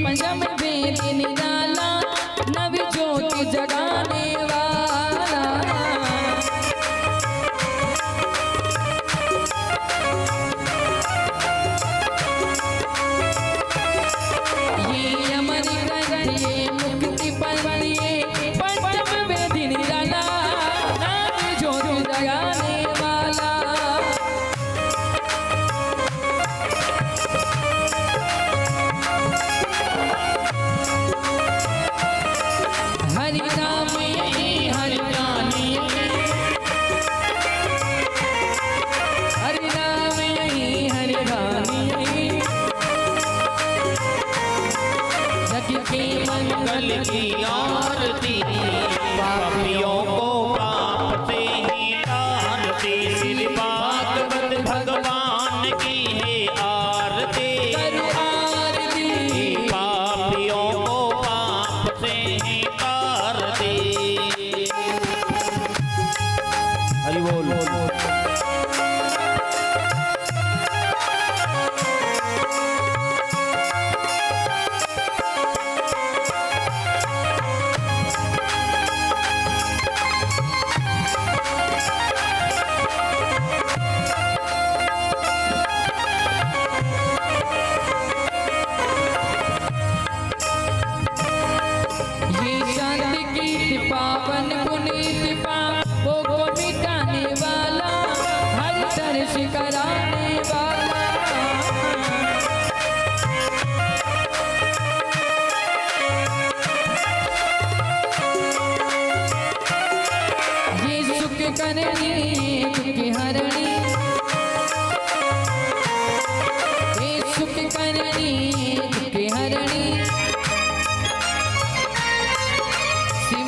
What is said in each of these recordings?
पंचम वेद निराला नव ज्योति जगाने वाला। ये अमर ग्रंथ ये मुक्ति पर्वत ये पंचम वेद निराला नव ज्योति जगाने वाला। हरि नाम यही हरि नाम यही हरि नाम यही हरि नाम यही जग के मंगल की आरती पापियों को पाप से ही तारती। श्री भागवत भगवान की है आरती। करो आरती पापियों को पाप से ही तारती। हरि बोल। पावन पुनीत पापों को मिटाने वाला हर दर्श कराने वाला। ये सुख करनी दुख हरणी ये सुख करनी दुख हरणी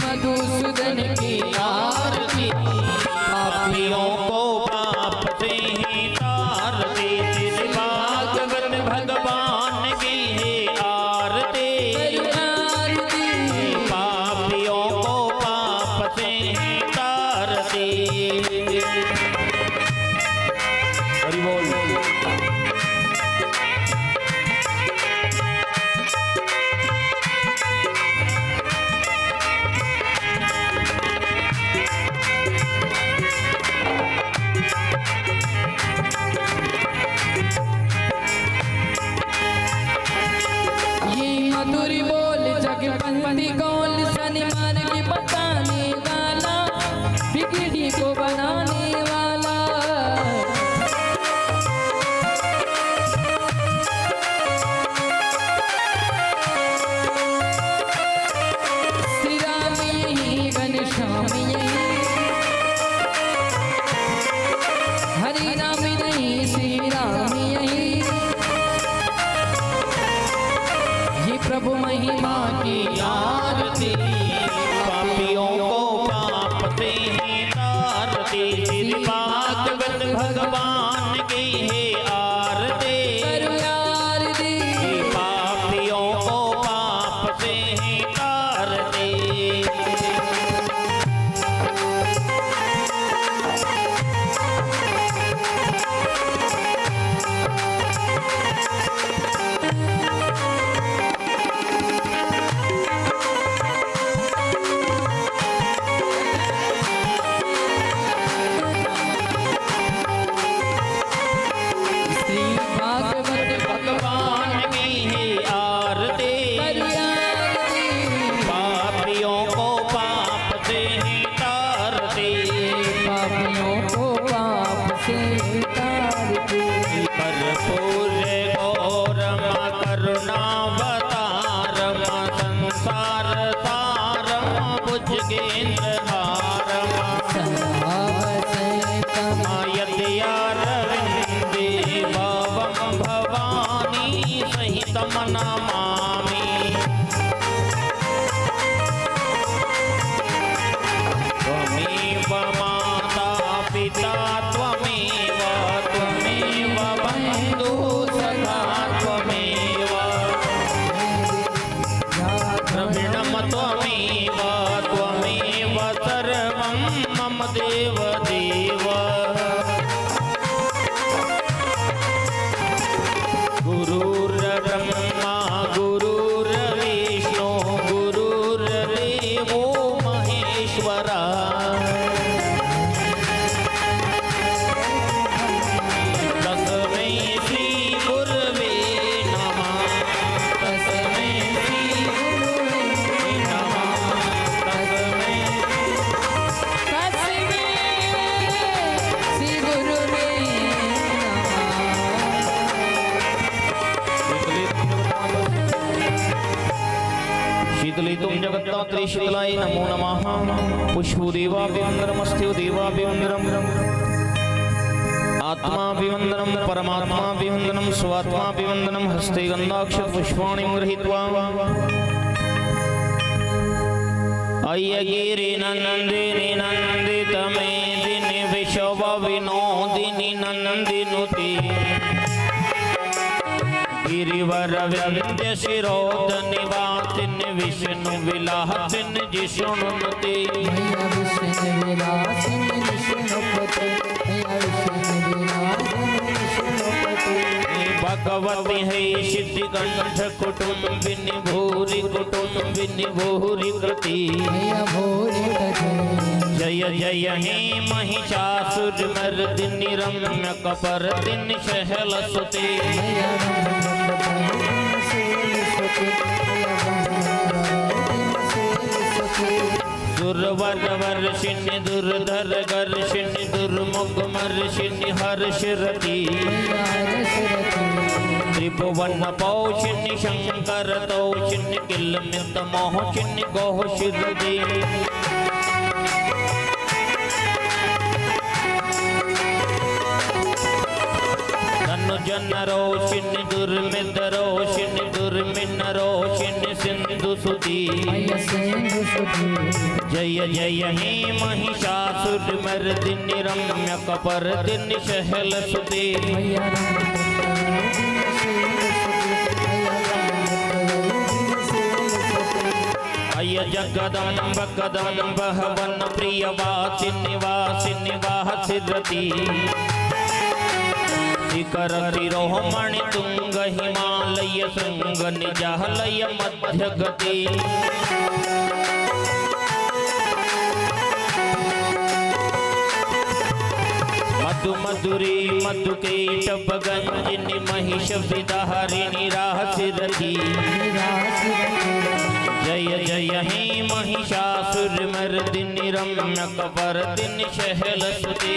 मधुसूदन की आरती पापियों को पाप से ही तारती। श्री भागवत भगवान की है आरती। पापियों को पाप से ही तारती। हरि बोल। मधुर बोल जगपंती कौल शनि मार्ग बताने वाला बिगड़ी को बनाने वाला। श्री राम यही घनश्याम यही हरि नाम नहीं श्री राम यही प्रभु महिमा की आरती। पापियों को पाप से ही तारती। श्री भागवत भगवान की है आरती। पापियों को पाप से ही तारती। नमामि त्वमेव माता पिता त्वमेव त्वमेव बन्धु सखा त्वमेव द्रविणं त्वमेव त्वमेव सर्वं मम देव देव गुरुर्ब्रह्मा गुरुर्विष्णु शीतलितुं जगत्तात्रे शीतलाय नमो नमः पुष्पोदेवाभिवन्दनमस्ते देवाभिवन्दनम् आत्माभिवन्दनं परमात्माभिवन्दनं स्वात्माभिवन्दनं हस्ते गन्धाक्षरपुष्पाणि गृहीत्वा अय्यगिरि नन्दिनि नन्दितमेदिनि विश्वविनोदिनि नन्दिनुते गिरिवर विंध्य शिरोधनिवासिनि विष्णु विलासिनि जिष्णुनुते भगवती है सिद्धिकंठ कुटुंबिनी भूरि कुटुंबिनी भूरि कृति जय जय हे महिषासुरमर्दिनि रम्य कपर्दिनि सहलसुते दुर्वर वर्षिणि दुर्धर गर्षिणि दुर्मुख मर्षिणि हर्षरति त्रिभुवन पौषिणि शंकर तौषिणि किलमित मोहषिणि गोहशिरति धनुजन रोषिणि दुर्मित रोषिणि दुर्मिन रोषिणि सिंधु सुती जय जय हे महिषासुरमर्दिनि रम्य कपर्दिनि सहलसुते अय जगदम्ब कदम्ब हवन प्रियवासिनि वासिनि वासिरति शिखर शिरोमणि तुंग हिमालय शृंग निजालय मध्य गति मधु मधुरी मधुकेशव गंजिनी महिष विदारिणी राहसिरति जय जय हे महिषासुरमर्दिनि रम्य कपर्दिनि सहलसुते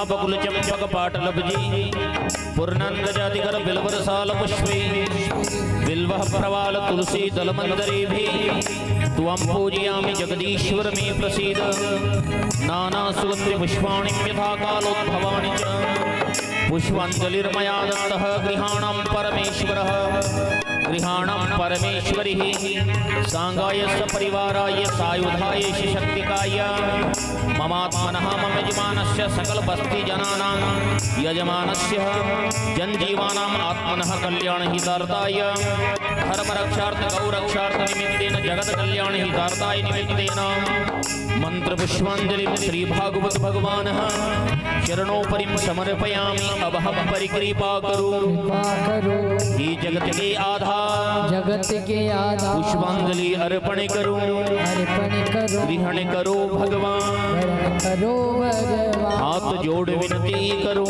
बकुल चंपक पाटलब्जी पूर्णांग जातिकर बिल्वर साल पुष्पे बिल्वः प्रवाल तुलसी दलमंदरे भी त्वं पूजयामि जगदीश्वर मे प्रसीद नाना सुगंधि पुष्पाणि यथा कालोद्भवानि च पुष्पाञ्जलिर्मया दत्तः गृहाणां परमेश्वरः गृहाणां परमेश्वरिः सांगाय सपरिवाराय सायुधाय शक्तिकाय ममात्मनः मम यजमानस्य सकल बस्ती जनानां यजमानस्य जनजीवानाम् आत्मनः कल्याणहितार्थाय धर्मरक्षार्थ गौरक्षार्थ निमित्तेन जगत् कल्याणहितार्थाय निमित्तेन मंत्रपुष्पाञ्जलिं श्री भागवत भगवानः चरणोपरिं समर्पयामि अभव परिकृपा करो हे जगत के आधार पुष्पांजलि अर्पण करो ग्रहण करो भगवान हाथ जोड़ विनती करो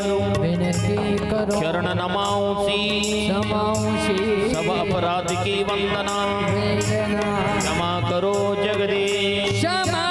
चरण नमाओसी सब अपराध की वंदना क्षमा करो जगदीश क्षमा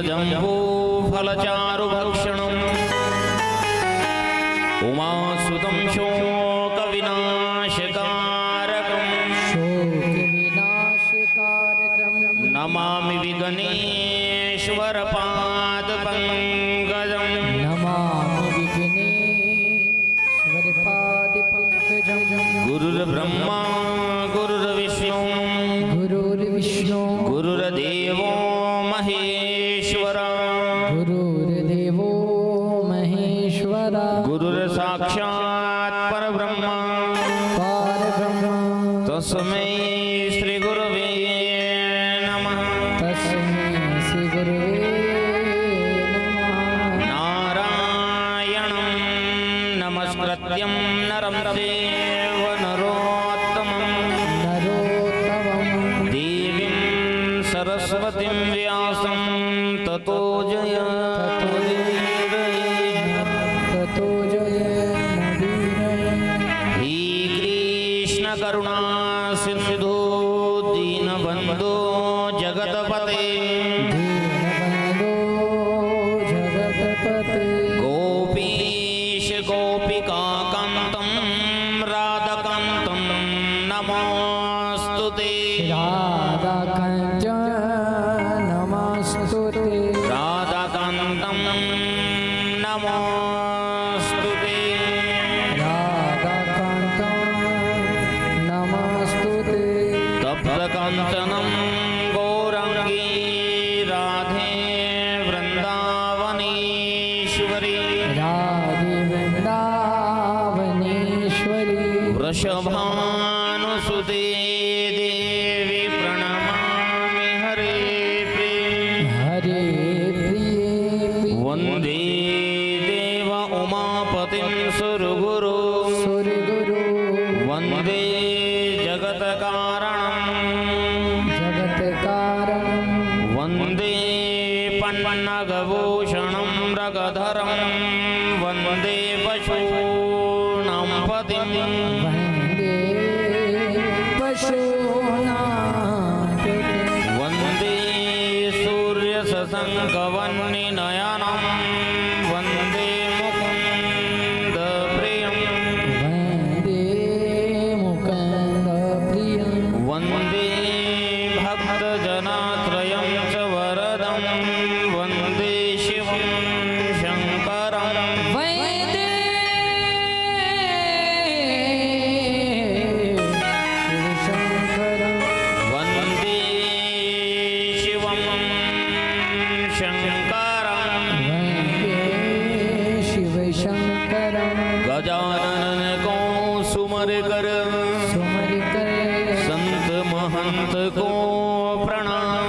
जम्बो फलचारु भक्षणम् उमासुतं शोक विनाशकारकम् नमामि विघ्नेश्वर पाद पंकजम् गुरुर्ब्रह्मा तस्मै श्री गुरवे नमः। तस्मै श्री गुरुवे नमः। नारायणं नमस्कृत्यं नरं चैव नरोत्तमं देवीं सरस्वतीं व्यासं ततो हे कृष्ण करुणा सिंधु दीनबन्धो जगतपते गोपीश गोपिकान्तं राधाकान्तं नमोऽस्तुते। राधाकान्तं नमोऽस्तुते। तप्तकाञ्चनं गौराङ्गी राधे वृन्दावनेश्वरी वृषभानुसुते देवी प्रणमामि हरे वन्दे देव उमापतिं सुरगुरु वन्दे जगत्कारणं वन्दे पन्नगभूषणं रगधरं वन्दे पशूनां पतिं वन्दे सूर्यशशङ्कवह्निनयनं वन्दे मुकुन्दप्रियं वन्दे भक्तजनात्रयं च वरदं वन्दे शिवं शङ्करं वन्दे शिवं शङ्करं गजानन को सुमर कर संत महंत को प्रणाम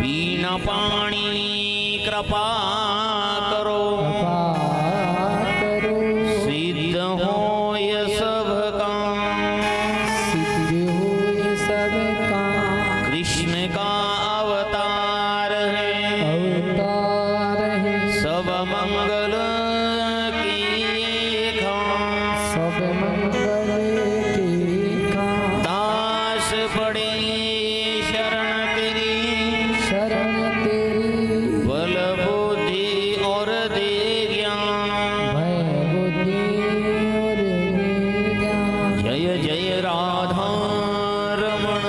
बीना पाणी कृपा करो सिद्ध होय सब काम कृष्ण का अवतार है सब मंगल किए दास पड़े शरण तेरी बल बुद्धि और दे ज्ञान जय जय राधा रमण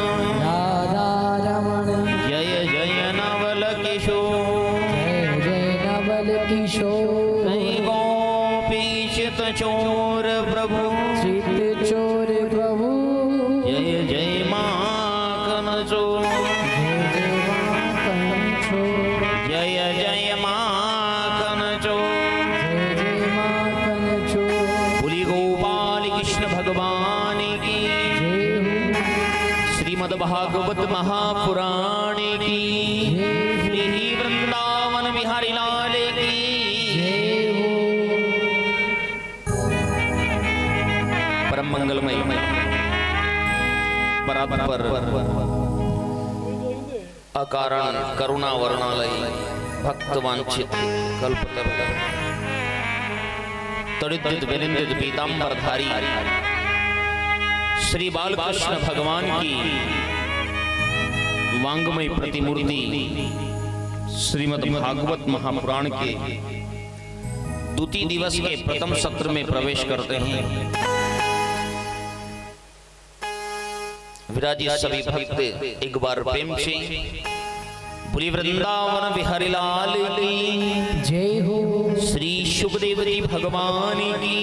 जय जय नवल किशोर कहीं गोपीचित चोर प्रभु जय जय माखन चोर जय जय माखन चोर बोली गोपाल कृष्ण भगवान की श्रीमद् भागवत महापुराण की श्री वृंदावन बिहारी लाल की परम मंगलमय परात्पर अकारण करुणा वर्णालय भक्तवांछित कल्पतरु तड़ित विनिंदित पीतांबरधारी श्री बालकृष्ण भगवान की वांगमय प्रतिमूर्ति श्रीमद् भागवत महापुराण के द्वितीय दिवस के प्रथम सत्र में प्रवेश करते हैं। विराजित सभी भक्त एक बार प्रेम से बोली वृंदावन बिहारी लाल की जय हो। श्री शुभदेव जी भगवान की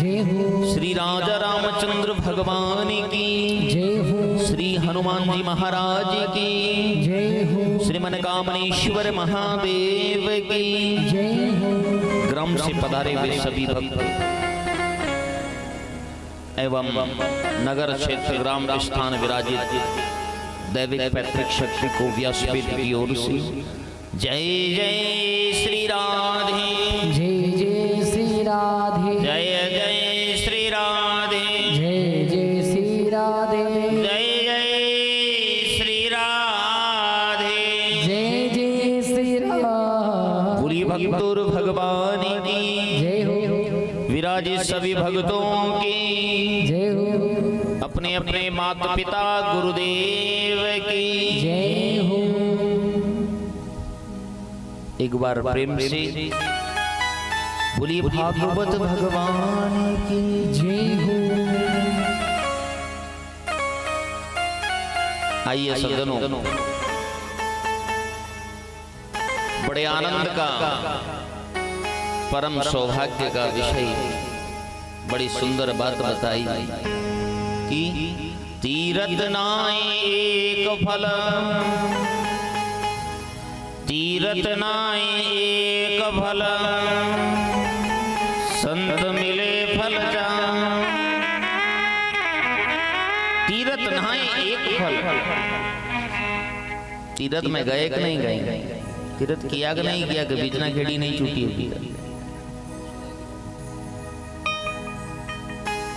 जय हो। श्री राजा रामचंद्र भगवान की जय हो। श्री हनुमान जी महाराज की जय हो। श्री मनकामनेश्वर महादेव की जय हो। ग्राम से पधारे हुए सभी भक्त एवं नगर क्षेत्र ग्राम स्थान विराजित दैविक पैतृक शक्ति को व्यासपीठ की ओर से जय जय श्री राधे, जय जय श्री राधे, जय जय श्री राधे, जय जय श्री राधे, जय जय श्री राधे, जय जय श्री राधे। पूरी भक्तों भगवान की जय हो, विराजित सभी भक्तों की जय हो, अपने अपने माता पिता गुरुदेव की जय हो। एक बार प्रेम से बोलिए भागवत भगवान की जय हो। आइए सज्जनों, बड़े आनंद का परम सौभाग्य का विषय, बड़ी सुंदर बात बताई कि तीरथ नाय एक फल, तीरथ नाय एक फल, संत मिले फल जान। तीरथ नाय एक फल, तीरथ में गए कि नहीं गए, तीरथ किया कि नहीं किया, कि बीजना खेड़ी नहीं छूटी होगी।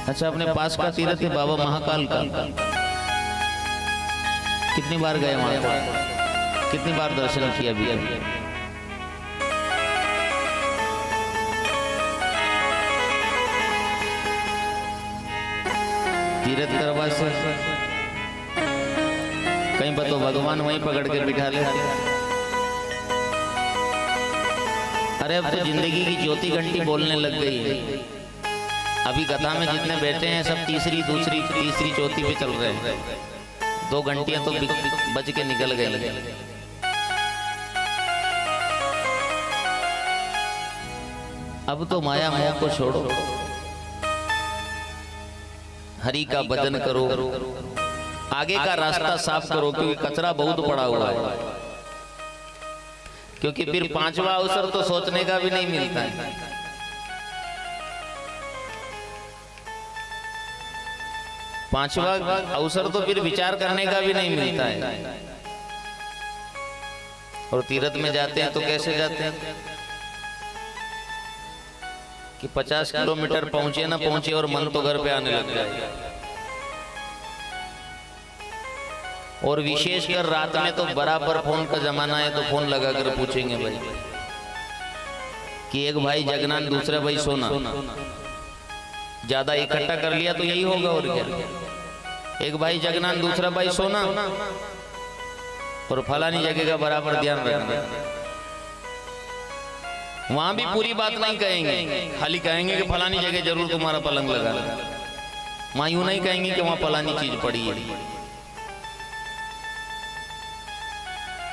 अच्छा, अपने पास का तीरथ है बाबा महाकाल का, कितनी बार गए वहां पर, कितनी बार दर्शन किया भी अभी? तीरथ करवा से कहीं पर तो भगवान वहीं पकड़ के बिठा ले। अरे अब तो जिंदगी की ज्योति घंटी बोलने लग गई है। अभी कथा में जितने बैठे हैं सब तीसरी दूसरी तीसरी चौथी पे चल रहे हैं। 2 घंटियां तो बज के निकल गई। अब तो माया मोह को छोड़ो, हरि का भजन करो, आगे का रास्ता साफ करो, क्योंकि कचरा बहुत पड़ा हुआ है। क्योंकि फिर 5वां अवसर तो सोचने का भी नहीं मिलता है। पांचवा अवसर तो फिर विचार करने का भी नहीं मिलता है। और तीर्थ में जाते हैं तो कैसे जाते हैं कि 50 किलोमीटर पहुंचे ना पहुंचे और मन तो घर पे आने लग जाए। और विशेषकर रात में तो बराबर फोन का जमाना है, तो फोन लगाकर पूछेंगे भाई कि एक भाई जगना दूसरा भाई सोना, ज्यादा इकट्ठा कर लिया तो यही होगा और क्या। एक भाई जगना दूसरा भाई सोना, और फलानी जगह का बराबर ध्यान रखना। वहां भी पूरी बात नहीं कहेंगे, खाली कहेंगे कि फलानी जगह जरूर तुम्हारा पलंग लगा। वहां यूं नहीं कहेंगे कि वहां फलानी चीज पड़ी है।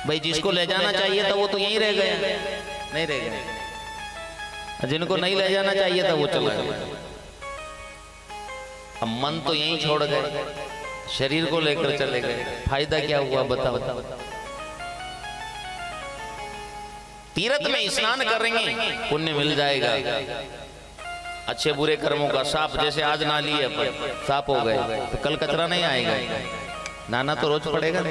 भाई जिसको ले जाना चाहिए था वो तो यहीं रह गया, नहीं रह गया। जिनको नहीं ले जाना चाहिए था वो चला गया। अब मन तो यहीं छोड़ गए, शरीर को लेकर चले गए। फायदा क्या हुआ बताओ। तीर्थ में स्नान करेंगे पुण्य मिल जाएगा, अच्छे बुरे कर्मों का साफ। जैसे आज नाली है पर साफ हो गए तो कल कचरा नहीं आएगा, नाना तो रोज पड़ेगा।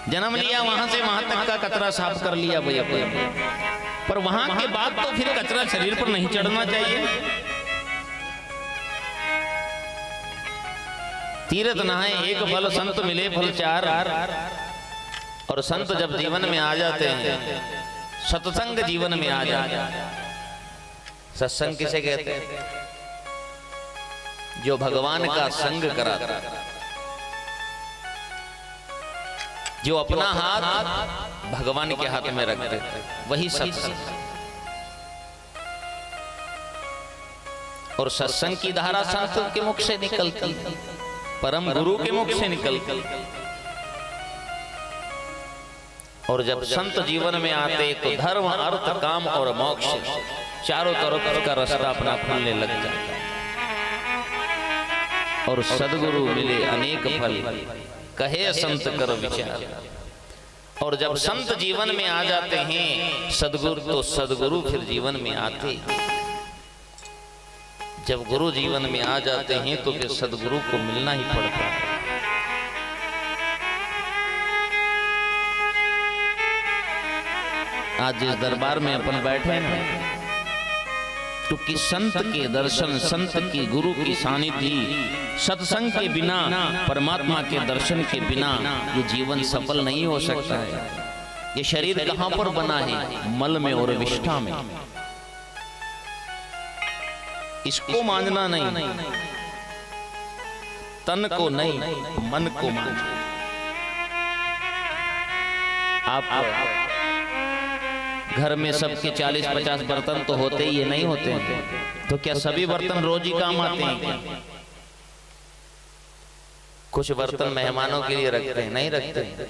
जन्म लिया वहां से वहां तक का कचरा साफ कर लिया भैया, पर वहां के बाद तो फिर कचरा शरीर पर नहीं चढ़ना चाहिए। तीर्थ नहाए एक फल, संत मिले फल 4। और संत जब जीवन में आ जाते हैं, सत्संग जीवन में आ जाते हैं। सत्संग किसे कहते हैं? जो भगवान का संग कराता है, जो अपना हाथ भगवान के हाथ में रख देते, वही सत्संग। और सत्संग की धारा संत के मुख से निकलती, परम गुरु के मुख से निकलती। और जब संत जीवन में आते तो धर्म, अर्थ, काम और मोक्ष चारों तरफ का रास्ता अपना खुलने लग जाता है। और सदगुरु मिले अनेक फल, कहे संत कर विचार। और जब संत जीवन में आ जाते हैं सदगुरु, तो सदगुरु फिर जीवन में आते। जब गुरु जीवन में आ जाते हैं तो फिर सदगुरु को मिलना ही पड़ता है। आज जिस दरबार में अपन बैठे हैं क्योंकि संत के दर्शन, संत की गुरु की सानिध्य, सत्संग के बिना, परमात्मा के दर्शन के बिना ये जीवन सफल नहीं हो सकता है। ये शरीर कहां पर बना है? मल में और विष्ठा में। इसको मानना नहीं, तन को नहीं, मन को मानो। आप घर में सबके 40-50 बर्तन तो होते ही, ये नहीं होते हैं। तो क्या सभी बर्तन रोज ही काम आते हैं क्या? कुछ बर्तन मेहमानों के लिए रखते हैं, नहीं रखते।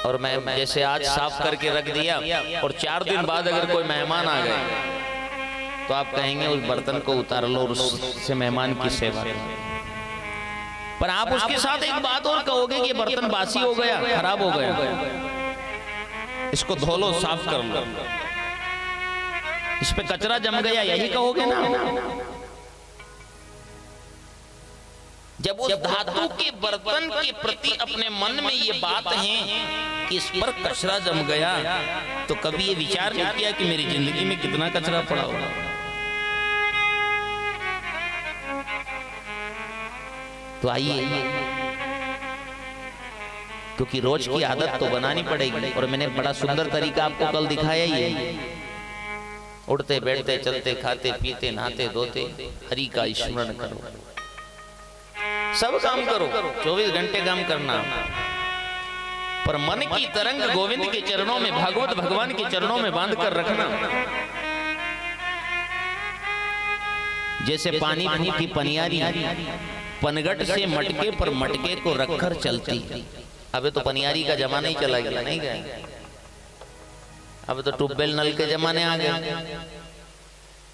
और मैं जैसे आज साफ करके रख दिया और 4 दिन बाद अगर कोई मेहमान आ गए तो आप कहेंगे उस बर्तन को उतार लो और उससे मेहमान की सेवा करो। पर आप उसके साथ एक बात और कहोगे कि बर्तन बासी हो गया, खराब हो गया, इसको धो लो, साफ कर लो, इस पे कचरा जम गया, यही कहोगे ना। जब उस धातु के बर्तन के प्रति अपने मन में ये बात है कि इस पर कचरा जम गया, तो कभी ये विचार नहीं किया कि मेरी जिंदगी में कितना कचरा पड़ा होगा। तो आइए, क्योंकि रोज की आदत तो बनानी पड़ेगी। और मैंने बड़ा सुंदर तरीका आपको कल दिखाया ही है। उठते बैठते चलते खाते पीते नहाते धोते हरि का स्मरण करो, सब काम करो, 24 घंटे काम करना। पर मन की तरंग गोविंद के चरणों में, भागवत भगवान के चरणों में बांध कर रखना। जैसे पानी की पनियारी पनघट से मटके पर मटके को रखकर चलती। अबे तो पनियारी का जमाना ही चला गया, नहीं गया। अब तो ट्यूबवेल नल के जमाने आ गए।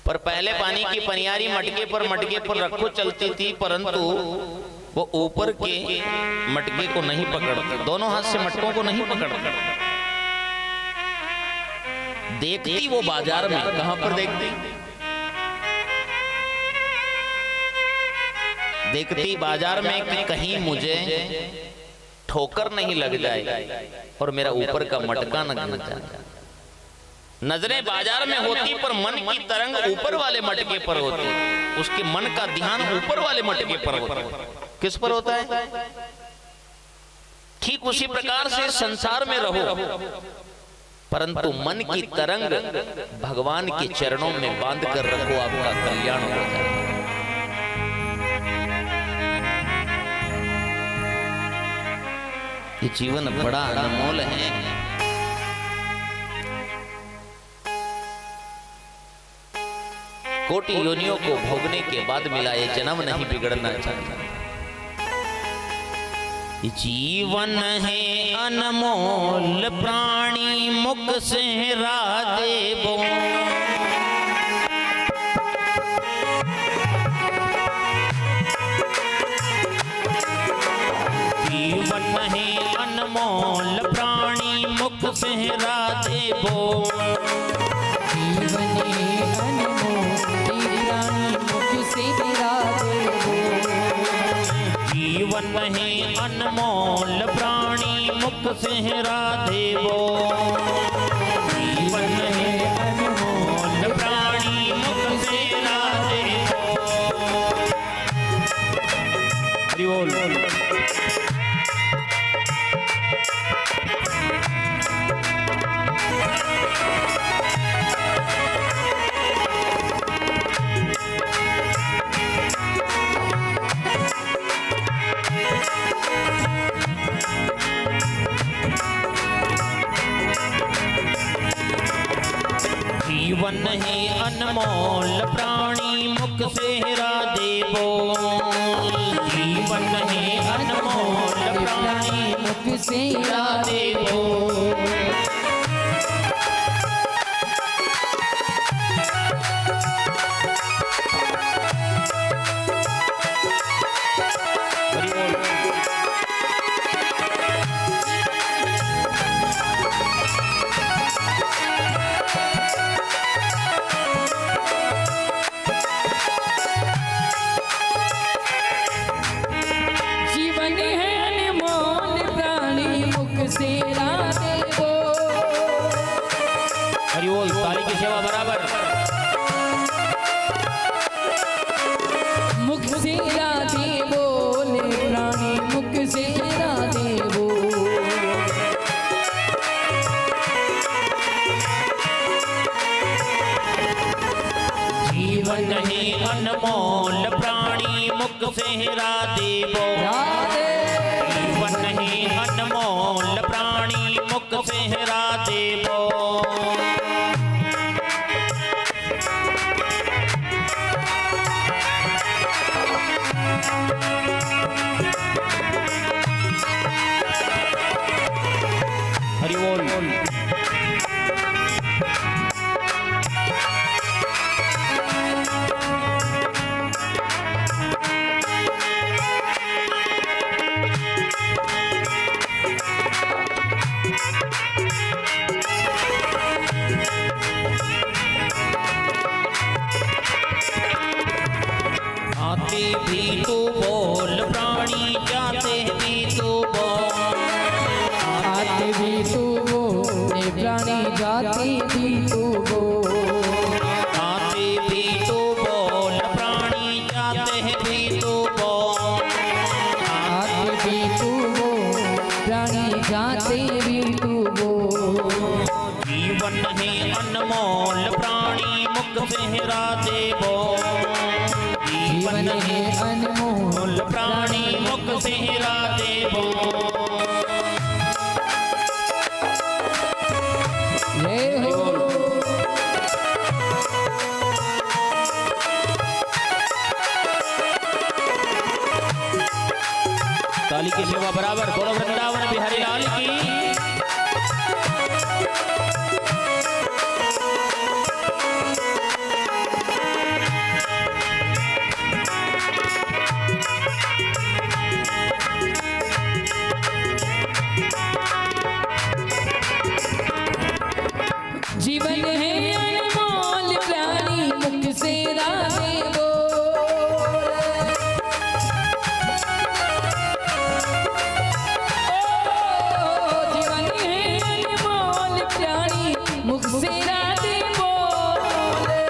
पर पहले पानी की पनियारी मटके पर रखो चलती थी, परंतु वो ऊपर के मटके को नहीं पकड़ती, दोनों हाथ से मटकों को नहीं पकड़ती। देखती वो बाजार में, कहां पर देखती? देखती बाजार में कि कहीं मुझे ठोकर नहीं लग जाए और मेरा ऊपर का मटका न गिर जाए। नजरें बाजार में होती पर मन की तरंग ऊपर वाले मटके पर होती। उसके मन का ध्यान ऊपर वाले मटके पर होता है। किस पर होता है? ठीक उसी प्रकार से संसार में रहो, परंतु मन की तरंग भगवान के चरणों में बांध कर रखो, आपका कल्याण हो जाए। ये जीवन बड़ा अनमोल है। कोटि योनियों को भोगने के बाद मिला ये जन्म नहीं बिगड़ना चाहिए। ये जीवन है अनमोल प्राणी मुख से देवो। जीवन है अनमोल प्राणी मुख से देवो। जीवन है अनमोल प्राणी मुख से देवो। जीवन है अनमोल प्राणी मुख से देवो। जीवन है अनमोल प्राणी मुख से देवो। हरि बोल। जीवन है अनमोल प्राणी मुख से देवो। जीवन है अनमोल प्राणी मुख से देवो। हरि बोल। ताली की सेवा बराबर। मुख से राधे बोले प्राणी, मुख से राधे बोले। जीवन ही अनमोल प्राणी मुख से राधे बोले। जीवन ही अनमोल प्राणी मुख से राधे बोले। हरि बोल। आते भी तो बोल प्राणी, जाते भी तो बोल। आते भी तू बोले प्राणी, जाते भी तू बोले। आते भी तो बोल प्राणी, जाते भी तो बोल। आते भी तू बोले प्राणी, जाते भी तू बोले। जीवन है अनमोल प्राणी मुख से राधे बोल। जीवन है अनमोल प्राणी मुख से राधे बोल। जय हो। ताली की सेवा बराबर। बोलो वृंदावन बिहारी लाल की। जीवन है अनमोल प्राणी, मुख से राधे बोले। जीवन है अनमोल प्राणी, मुख से राधे बोले।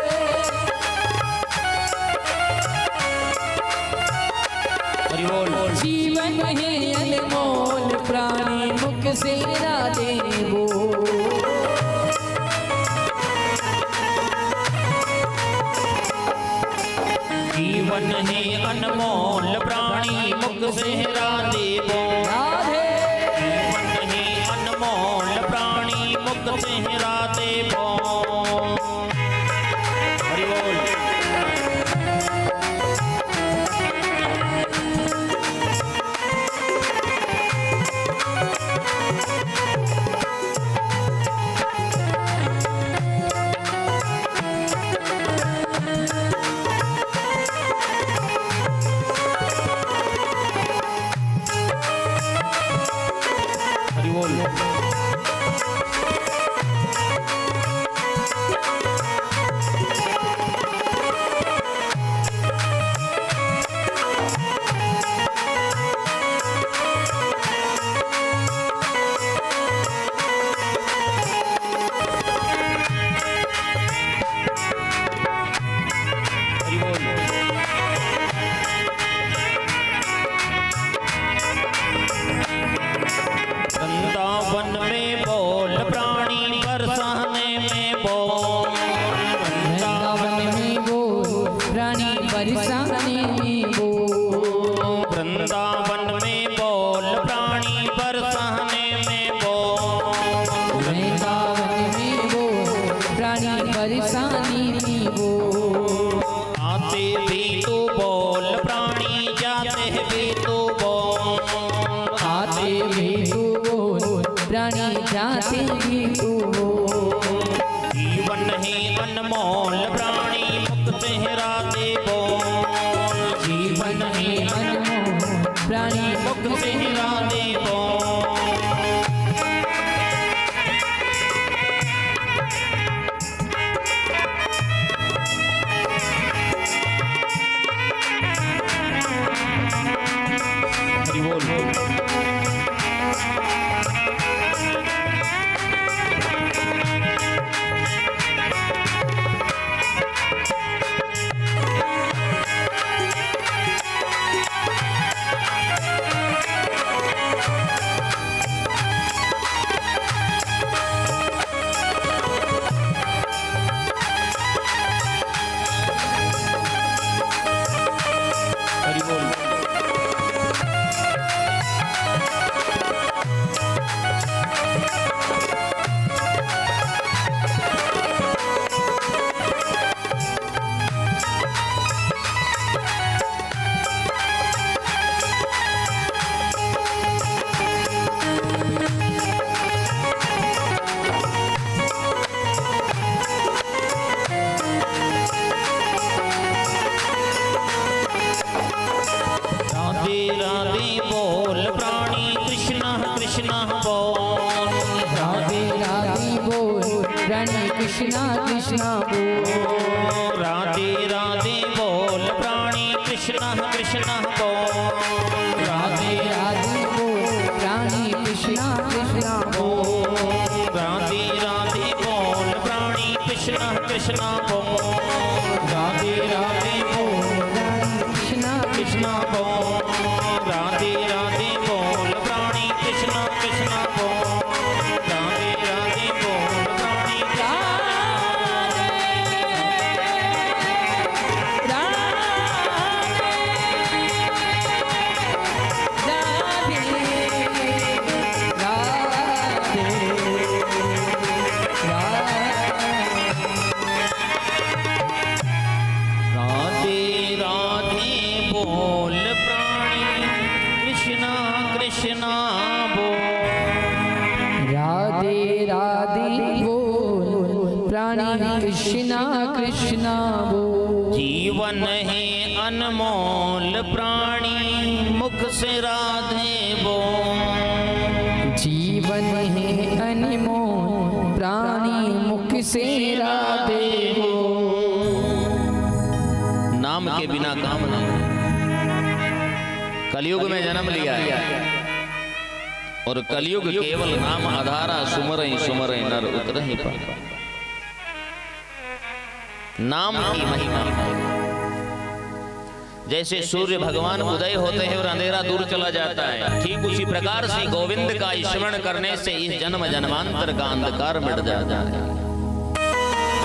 हरि बोल। जीवन है अनमोल प्राणी, मुख से राधे बोले। जीवन है अनमोल प्राणी मुख से राधे बोल। जीवन है अनमोल प्राणी मुख से राधे बोल। हरि बोल। हरि बोल। हरि बोल। वृंदावन में बोल प्राणी, बरसाने में बोल। वृंदावन में बोल प्राणी, बरसाने में बोल। वृंदावन में बोल प्राणी, बरसाने में बोल। वृंदावन में बोल प्राणी, बरसाने में बोल। आते भी तो बोल प्राणी, जाते भी तो बोल। आते भी तू बोल प्राणी, जाते भी तू बोल। जीवन है अनमोल प्राणी मुख से राधे बोल। जीवन है अनमोल प्राणी, मुख से राधे बोल। हरि बोल। कृष्णा कृष्णा बोल। राधे राधे बोल प्राणी कृष्णा कृष्णा बोल। राधे राधे बोल प्राणी कृष्णा कृष्णा बोल। राधे राधे बोल प्राणी कृष्णा कृष्णा बोल। राधे राधे बोल कृष्णा कृष्णा बोल। राधे राधे बोल प्राणी कृष्णा कृष्णा बोल। राधे राधे बोल प्राणी राधे राधे बोल प्राणी कृष्णा कृष्णा बोल। राधे राधे बोल प्राणी कृष्णा कृष्णा बोल। जीवन है अनमोल प्राणी मुख से राधे बोल। जीवन है अनमोल प्राणी मुख से राधे बोल। नाम के बिना काम नहीं। कलयुग में जन्म लिया है और कलयुग केवल नाम आधारा सुमरहि नर उतरहि पार। नाम की महिमा जैसे सूर्य भगवान उदय होते हैं और अंधेरा दूर चला जाता है, ठीक उसी प्रकार से गोविंद का स्मरण करने से इस जन्म जन्मांतर का अंधकार मिट जाता है।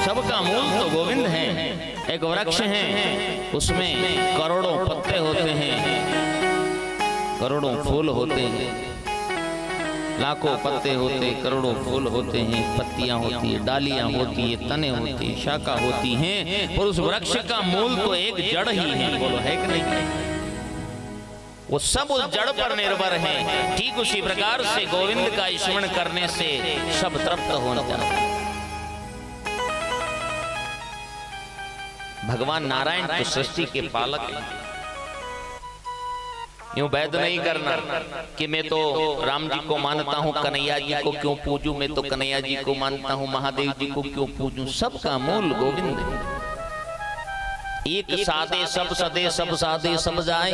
सबका मूल तो गोविंद है। एक वृक्ष है, उसमें करोड़ों पत्ते होते हैं, करोड़ों फूल होते हैं, लाखों पत्ते होते, करोड़ों फूल होते हैं, पत्तियां होती है, डालियां होती है, तने होती है, शाखा होती हैं, पर उस वृक्ष का मूल तो एक जड़ ही है। बोलो है कि नहीं? वो सब उस जड़ पर निर्भर है। ठीक उसी प्रकार से गोविंद का स्मरण करने से सब तृप्त हो जाता है। भगवान नारायण तो सृष्टि के पालक हैं। यूं वैध नहीं करना कि मैं तो राम जी को मानता हूं, कन्हैया जी को क्यों पूजूं, मैं तो कन्हैया जी को मानता हूं, महादेव जी को क्यों पूजूं। सबका मूल गोविंद है। एक साधे सब सदे, सब साधे सब जाए।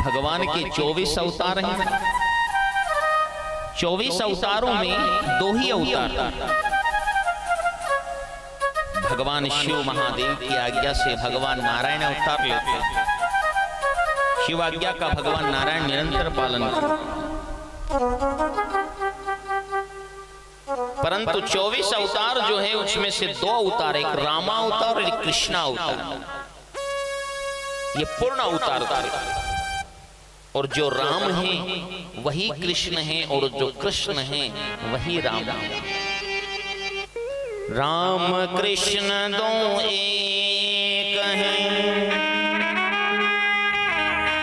भगवान के 24 अवतार हैं। 24 अवतारों में 2 ही अवतार भगवान शिव महादेव की आज्ञा से भगवान नारायण अवतार लेते हैं। शिव आज्ञा का भगवान नारायण निरंतर पालन करते। परंतु 24 अवतार जो है उसमें से 2 अवतार, एक रामा अवतार और एक कृष्णा अवतार, ये पूर्ण अवतार थे। और जो राम है वही कृष्ण है और जो कृष्ण है वही राम है। राम कृष्ण दो एक हैं,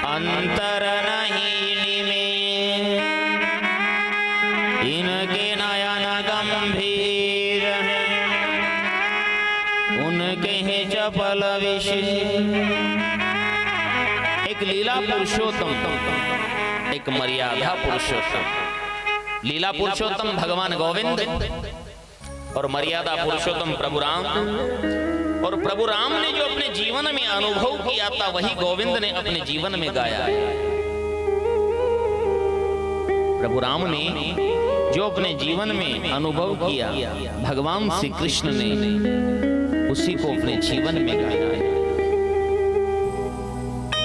अंतर नहीं निमे, इनके नयन गंभीर हैं, उनके ही चपल विशेष। एक लीला पुरुषोत्तम, एक मर्यादा पुरुषोत्तम। लीला पुरुषोत्तम भगवान गोविंद और मर्यादा पुरुषोत्तम प्रभु राम। और प्रभु राम ने जो अपने जीवन में अनुभव किया था वही गोविंद ने अपने जीवन में गाया है। प्रभु राम ने जो अपने जीवन में अनुभव किया भगवान श्री कृष्ण ने उसी को अपने जीवन में गाया है।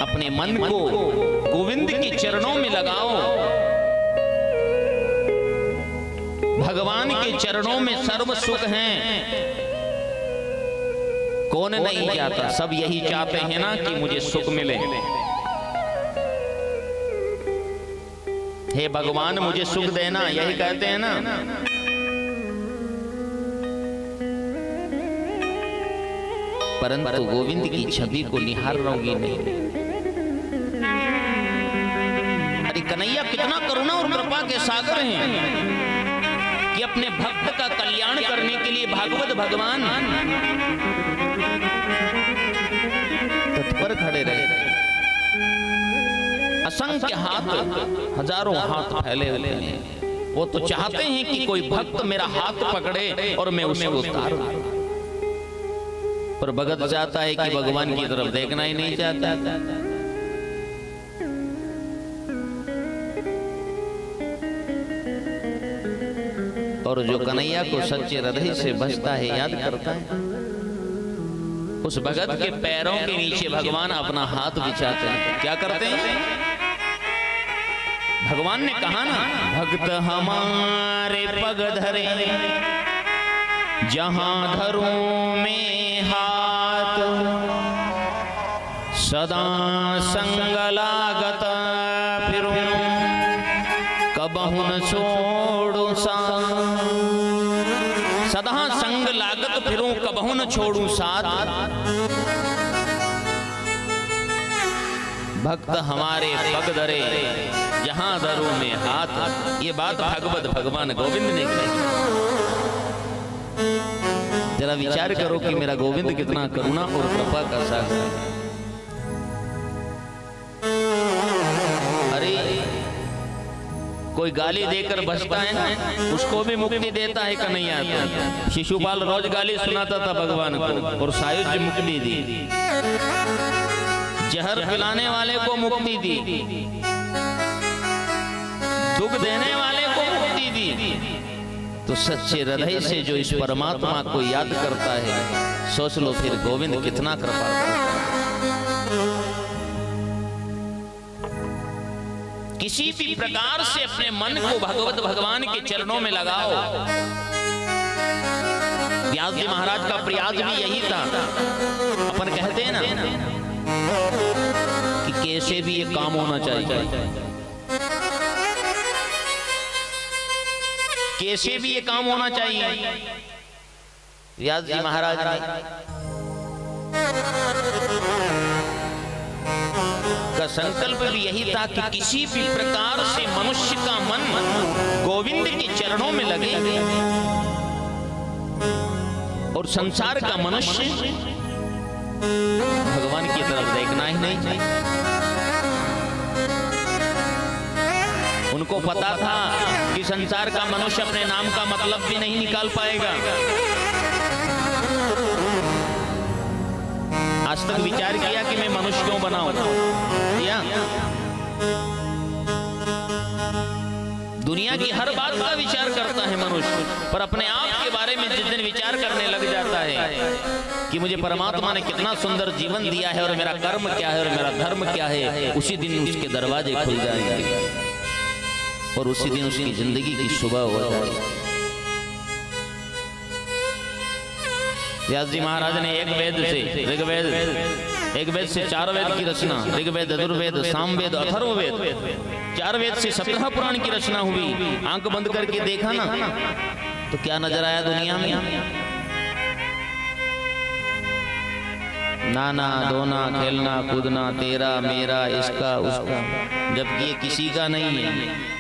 अपने मन को गोविंद के चरणों में लगाओ। भगवान के चरणों में सर्व सुख हैं। कौन नहीं चाहता? सब यही चाहते हैं ना कि मुझे सुख मिले। हे भगवान मुझे सुख देना, यही कहते हैं ना। परंतु गोविंद की छवि को निहार रहोगी नहीं। अरे कन्हैया कितना करुणा और कृपा के सागर हैं कि अपने भक्त का कल्याण करने के लिए भागवत भगवान तत्पर खड़े रहे। असंख्य हाथ, हजारों हाथ फैले हुए हैं। वो तो चाहते हैं कि कोई भक्त मेरा हाथ पकड़े और मैं उसको उतारूं, पर भगत चाहता है कि भगवान की तरफ देखना ही नहीं चाहता। और जो कन्हैया को सच्चे हृदय से भजता है, याद करता है, उस भगत के पैरों के नीचे भगवान अपना हाथ बिछाते हैं। क्या करते हैं? भगवान ने कहा ना, भक्त हमारे पग धरे जहां धरूं में हाथ, सदा संग लागत फिरूं कबहुन छोड़ू साथ। सदा संग लागत फिरूं कबहुन छोड़ू साथ। भक्त हमारे पग धरे जहां धरूं में हाथ। ये बात भागवत भगवान गोविंद ने कही। जरा विचार करो कि मेरा गोविंद कितना करुणा और कृपा का सागर है। अरे कोई गाली देकर बचता है ना, उसको भी मुक्ति देता है कन्हैया। तो शिशुपाल रोज गाली सुनाता था भगवान को और सायुज्य मुक्ति दी। जहर पिलाने वाले को मुक्ति दी, दुख देने वाले को मुक्ति दी। तो सच्चे हृदय से जो इस परमात्मा को याद करता है, सोच लो फिर गोविंद कितना कृपा करता है। किसी भी प्रकार से अपने मन को भगवत भगवान के चरणों में लगाओ। व्यास जी महाराज का प्रयास भी यही था। अपन कहते हैं ना कि कैसे भी ये काम होना चाहिए, कैसे भी ये काम होना चाहिए। व्यास जी महाराज का संकल्प भी यही था कि किसी भी प्रकार से मनुष्य का मन गोविंद के चरणों में लगे और संसार का मनुष्य भगवान की तरफ देखना ही नहीं चाहिए। उनको पता था कि संसार का मनुष्य अपने नाम का मतलब भी नहीं निकाल पाएगा। आज तक विचार किया कि मैं मनुष्य क्यों बनाऊं? या दुनिया की हर बात का विचार करता है मनुष्य, पर अपने आप के बारे में जिस दिन विचार करने लग जाता है कि मुझे परमात्मा ने कितना सुंदर जीवन दिया है और मेरा कर्म क्या है और मेरा धर्म क्या है, उसी दिन उसके दरवाजे खुल जाएंगे और उसी दिन उसकी जिंदगी की सुबह हो जाएगी। व्यास जी महाराज ने एक वेद से ऋग्वेद, एक वेद से 4 वेद की रचना, ऋग्वेद, यजुर्वेद, सामवेद, अथर्ववेद, 4 वेद से 17 पुराण की रचना हुई। आंख बंद करके देखा ना तो क्या नजर आया दुनिया में? नाना धोना, खेलना कूदना, तेरा मेरा, इसका उसका, जबकि ये किसी का नहीं है।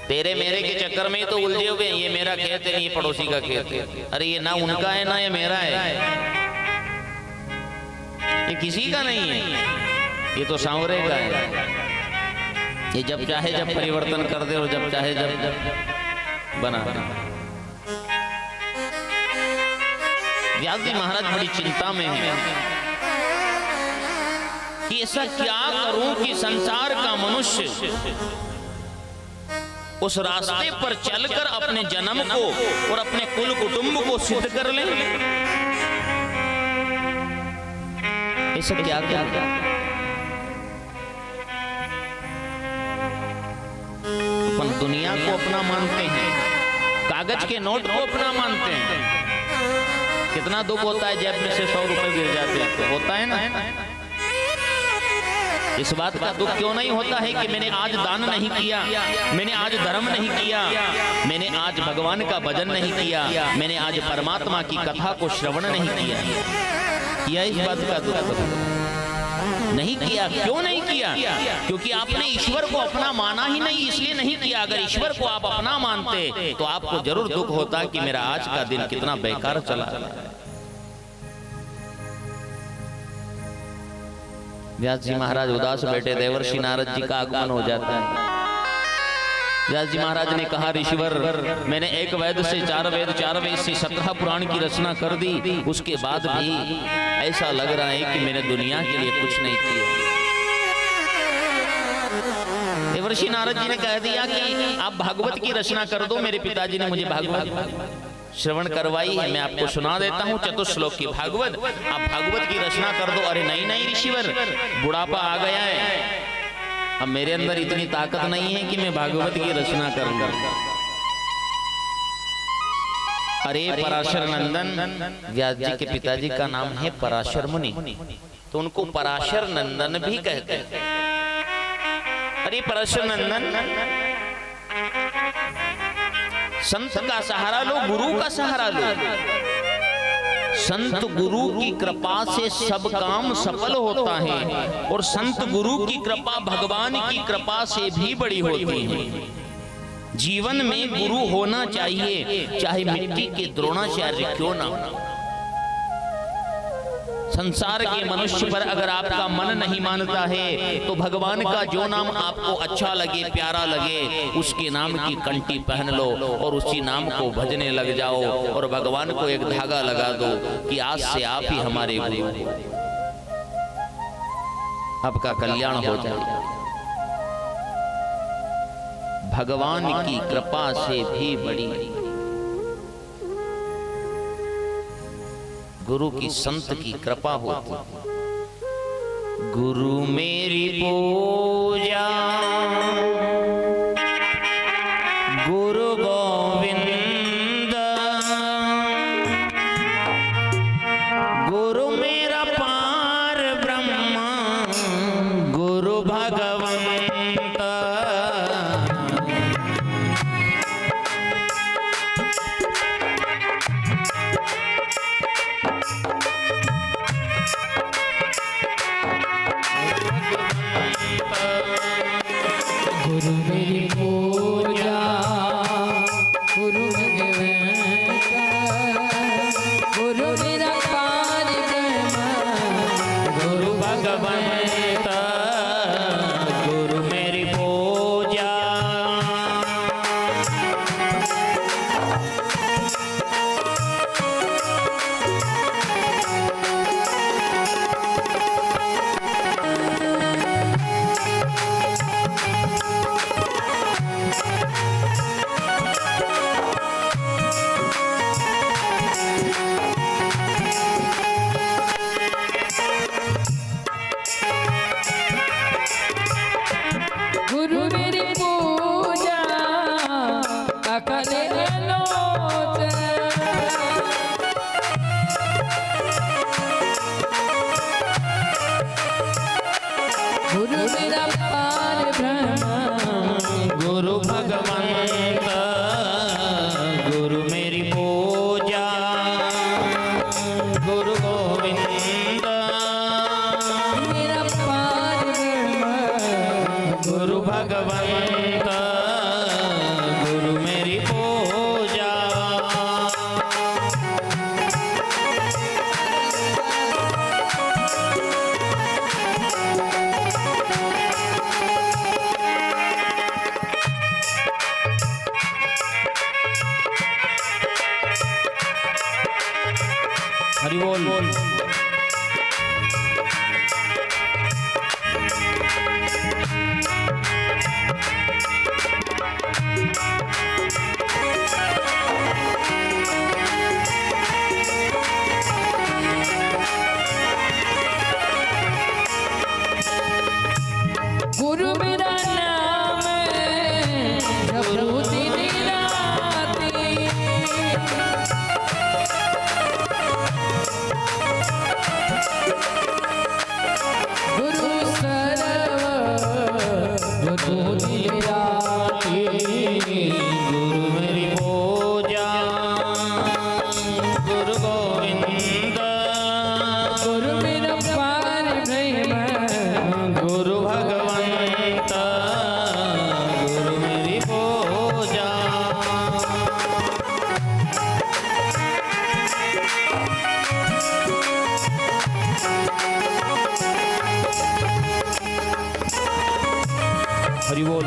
तेरे मेरे के चक्कर में ही तो उलझे हुए हैं। ये मेरा खेत है, ये पड़ोसी का खेत है। अरे ये ना उनका है ना ये मेरा है, ये किसी का नहीं है, ये तो सांवरे का है। ये जब चाहे जब परिवर्तन कर दे और जब चाहे जब बना दे। व्यास जी महाराज बड़ी चिंता में हैं कि ऐसा क्या करूं कि संसार का मनुष्य उस रास्ते पर चलकर अपने जन्म को और अपने कुल कुटुंब को सिद्ध कर ले। ऐसा क्या क्या अपन दुनिया को अपना मानते हैं, कागज के नोट को अपना मानते हैं। कितना दुख होता है जेब में से 100 रुपए गिर जाते हैं, तो होता है ना। इस बात का दुख क्यों नहीं होता है कि मैंने आज दान नहीं किया, मैंने आज धर्म नहीं किया, मैंने आज भगवान का भजन नहीं किया, मैंने आज परमात्मा की कथा को श्रवण नहीं किया। इस बात का दुख नहीं किया। क्यों नहीं किया? क्योंकि आपने ईश्वर को अपना माना ही नहीं, इसलिए नहीं किया। अगर ईश्वर को आप अपना मानते तो आपको जरूर दुख होता कि मेरा आज का दिन कितना बेकार चला। व्यास जी महाराज उदास बैठे, देवर्षि नारद जी का आगमन हो जाता है। व्यास जी महाराज ने कहा, ऋषिवर मैंने एक वेद से 4 वेद, 4 वेद से 17 पुराण की रचना कर दी, उसके बाद भी ऐसा लग रहा है कि मैंने दुनिया के लिए कुछ नहीं किया। देवर्षि नारद जी ने कह दिया कि आप भागवत की रचना कर दो। मेरे पिताजी ने मुझे भागवत श्रवण करवाई है, मैं आपको सुना देता हूँ चतुश्लोक की भागवत, आप भागवत की रचना कर दो। अरे नहीं नहीं ऋषिवर, बुढ़ापा आ गया है, अब मेरे अंदर इतनी ताकत नहीं है कि मैं भागवत की रचना करूंगा। अरे पराशर नंदन, व्यास जी के पिताजी का नाम है पराशर मुनि, तो उनको पराशर नंदन भी कहते हैं। अरे पराशर नंदन, संत का सहारा लो, गुरु का सहारा लो। संत गुरु की कृपा से सब काम सफल होता है, और संत गुरु की कृपा भगवान की कृपा से भी बड़ी होती है। जीवन में गुरु होना चाहिए, चाहे मिट्टी के द्रोणाचार्य क्यों ना हो। संसार के मनुष्य पर अगर आपका मन नहीं मानता है, तो भगवान का जो नाम आपको अच्छा लगे, प्यारा लगे, उसके नाम की कंठी पहन लो और उसी नाम को भजने लग जाओ, और भगवान को एक धागा लगा दो कि आज से आप ही हमारे गुरु, आपका कल्याण हो जाए। भगवान की कृपा से भी बड़ी गुरु की, संत की कृपा होती। गुरु मेरी पूजा गुरु गोविंद, गुरु मेरा पार ब्रह्म, गुरु भगवंत। गुरु मेरी पूजा गुरु भगवंत, गुरु मेरा पार ब्रह्म, गुरु भगवंत, गुरु मेरी पूजा। गुरु मेरी पूजा अकले लोचन, गुरु मेरा पार ब्रह्म, गुरु भगवंत, गुरु मेरी पूजा गुरु गोविंद, मेरा पार ब्रह्म, गुरु भगवंत, गुरु मेरी पूजा। हरि बोल। गुरु मेरा नाम जपू दिन राति, गुरु सर्व जपू दिन राति, गुरु मेरी पूजा गुरु गोविंद, गुरु मेरा पार ब्रह्म, गुरु भगवंत, गुरु मेरी पूजा। हरि बोल।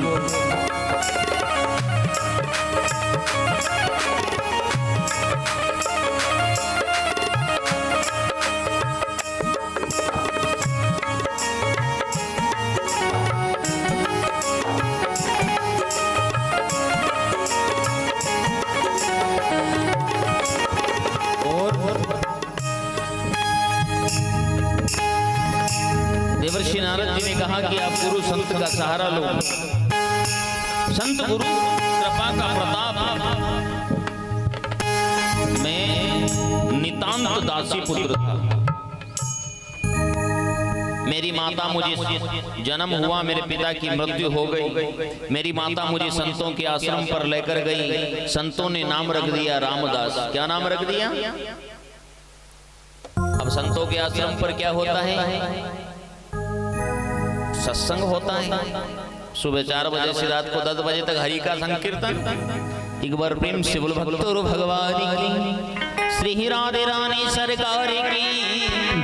देवर्षि नारद जी ने कहा कि आप गुरु संत का सहारा लो। संत गुरु कृपा का प्रताप। मैं नितांत दासी पुत्र था। मेरी माता मुझे जन्म हुआ, मेरे पिता की मृत्यु हो गई। मेरी माता मुझे संतों के आश्रम पर लेकर गई। संतों ने नाम रख दिया रामदास। क्या नाम रख दिया? अब संतों के आश्रम पर क्या होता है? सत्संग होता है। सुबह 4 बजे से रात को 10 बजे तक हरि का संकीर्तन। एक बार प्रेम से बोल भक्तों भगवान की, श्री राधे रानी सरकार की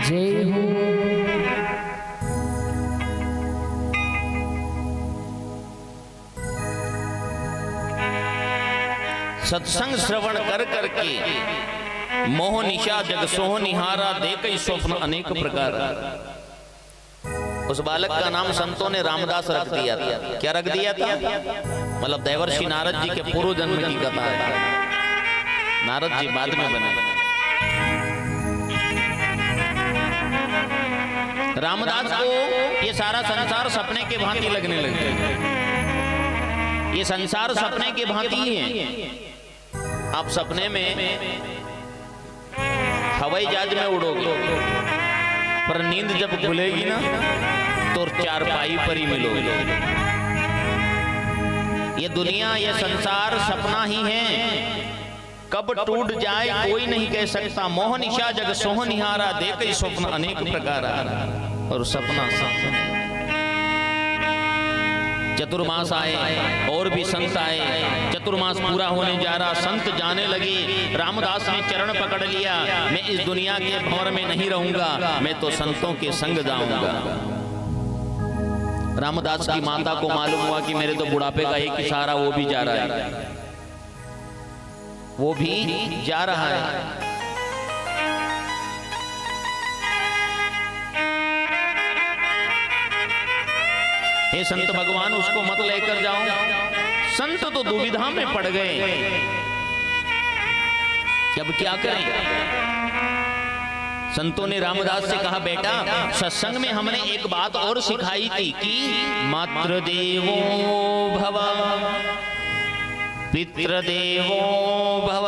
जय हो। सत्संग श्रवण कर करके मोह निशा जग सोह निहारा, देखई स्वप्न अनेक प्रकार। उस बालक का नाम संतों ने रामदास रख दिया था। क्या रख दिया था? मतलब देवर्षि नारद जी के पूर्व जन्म की कथा है। नारद जी बाद में बने। रामदास को ये सारा संसार सपने के भांति लगने लगे। ये संसार सपने के भांति ही है। आप सपने में हवाई जहाज में उड़ोगे, पर नींद जब खुलेगी ना तो चारपाई पर ही मिलोगे। ये दुनिया, ये संसार सपना ही है। कब टूट जाए कोई नहीं कह सकता। मोह निशा जग सोह निहारा, देखई स्वप्न अनेक प्रकार। और सपना सपना। चतुर्मास आए और भी संत आए। चतुर्मास पूरा होने जा रहा, संत जाने लगे। रामदास ने चरण पकड़ लिया, मैं इस दुनिया के भंवर में नहीं रहूंगा, मैं तो संतों के संग जाऊंगा। रामदास की माता को मालूम हुआ कि मेरे तो बुढ़ापे का एक ही सहारा, वो भी जा रहा है, वो भी जा रहा है। हे संत भगवान, उसको मत लेकर जाओ। संत तो दुविधा में पड़ गए, अब क्या करें। संतों ने रामदास से कहा, बेटा सत्संग में हमने एक बात और सिखाई थी कि मातृदेवो भव पितृदेवो भव।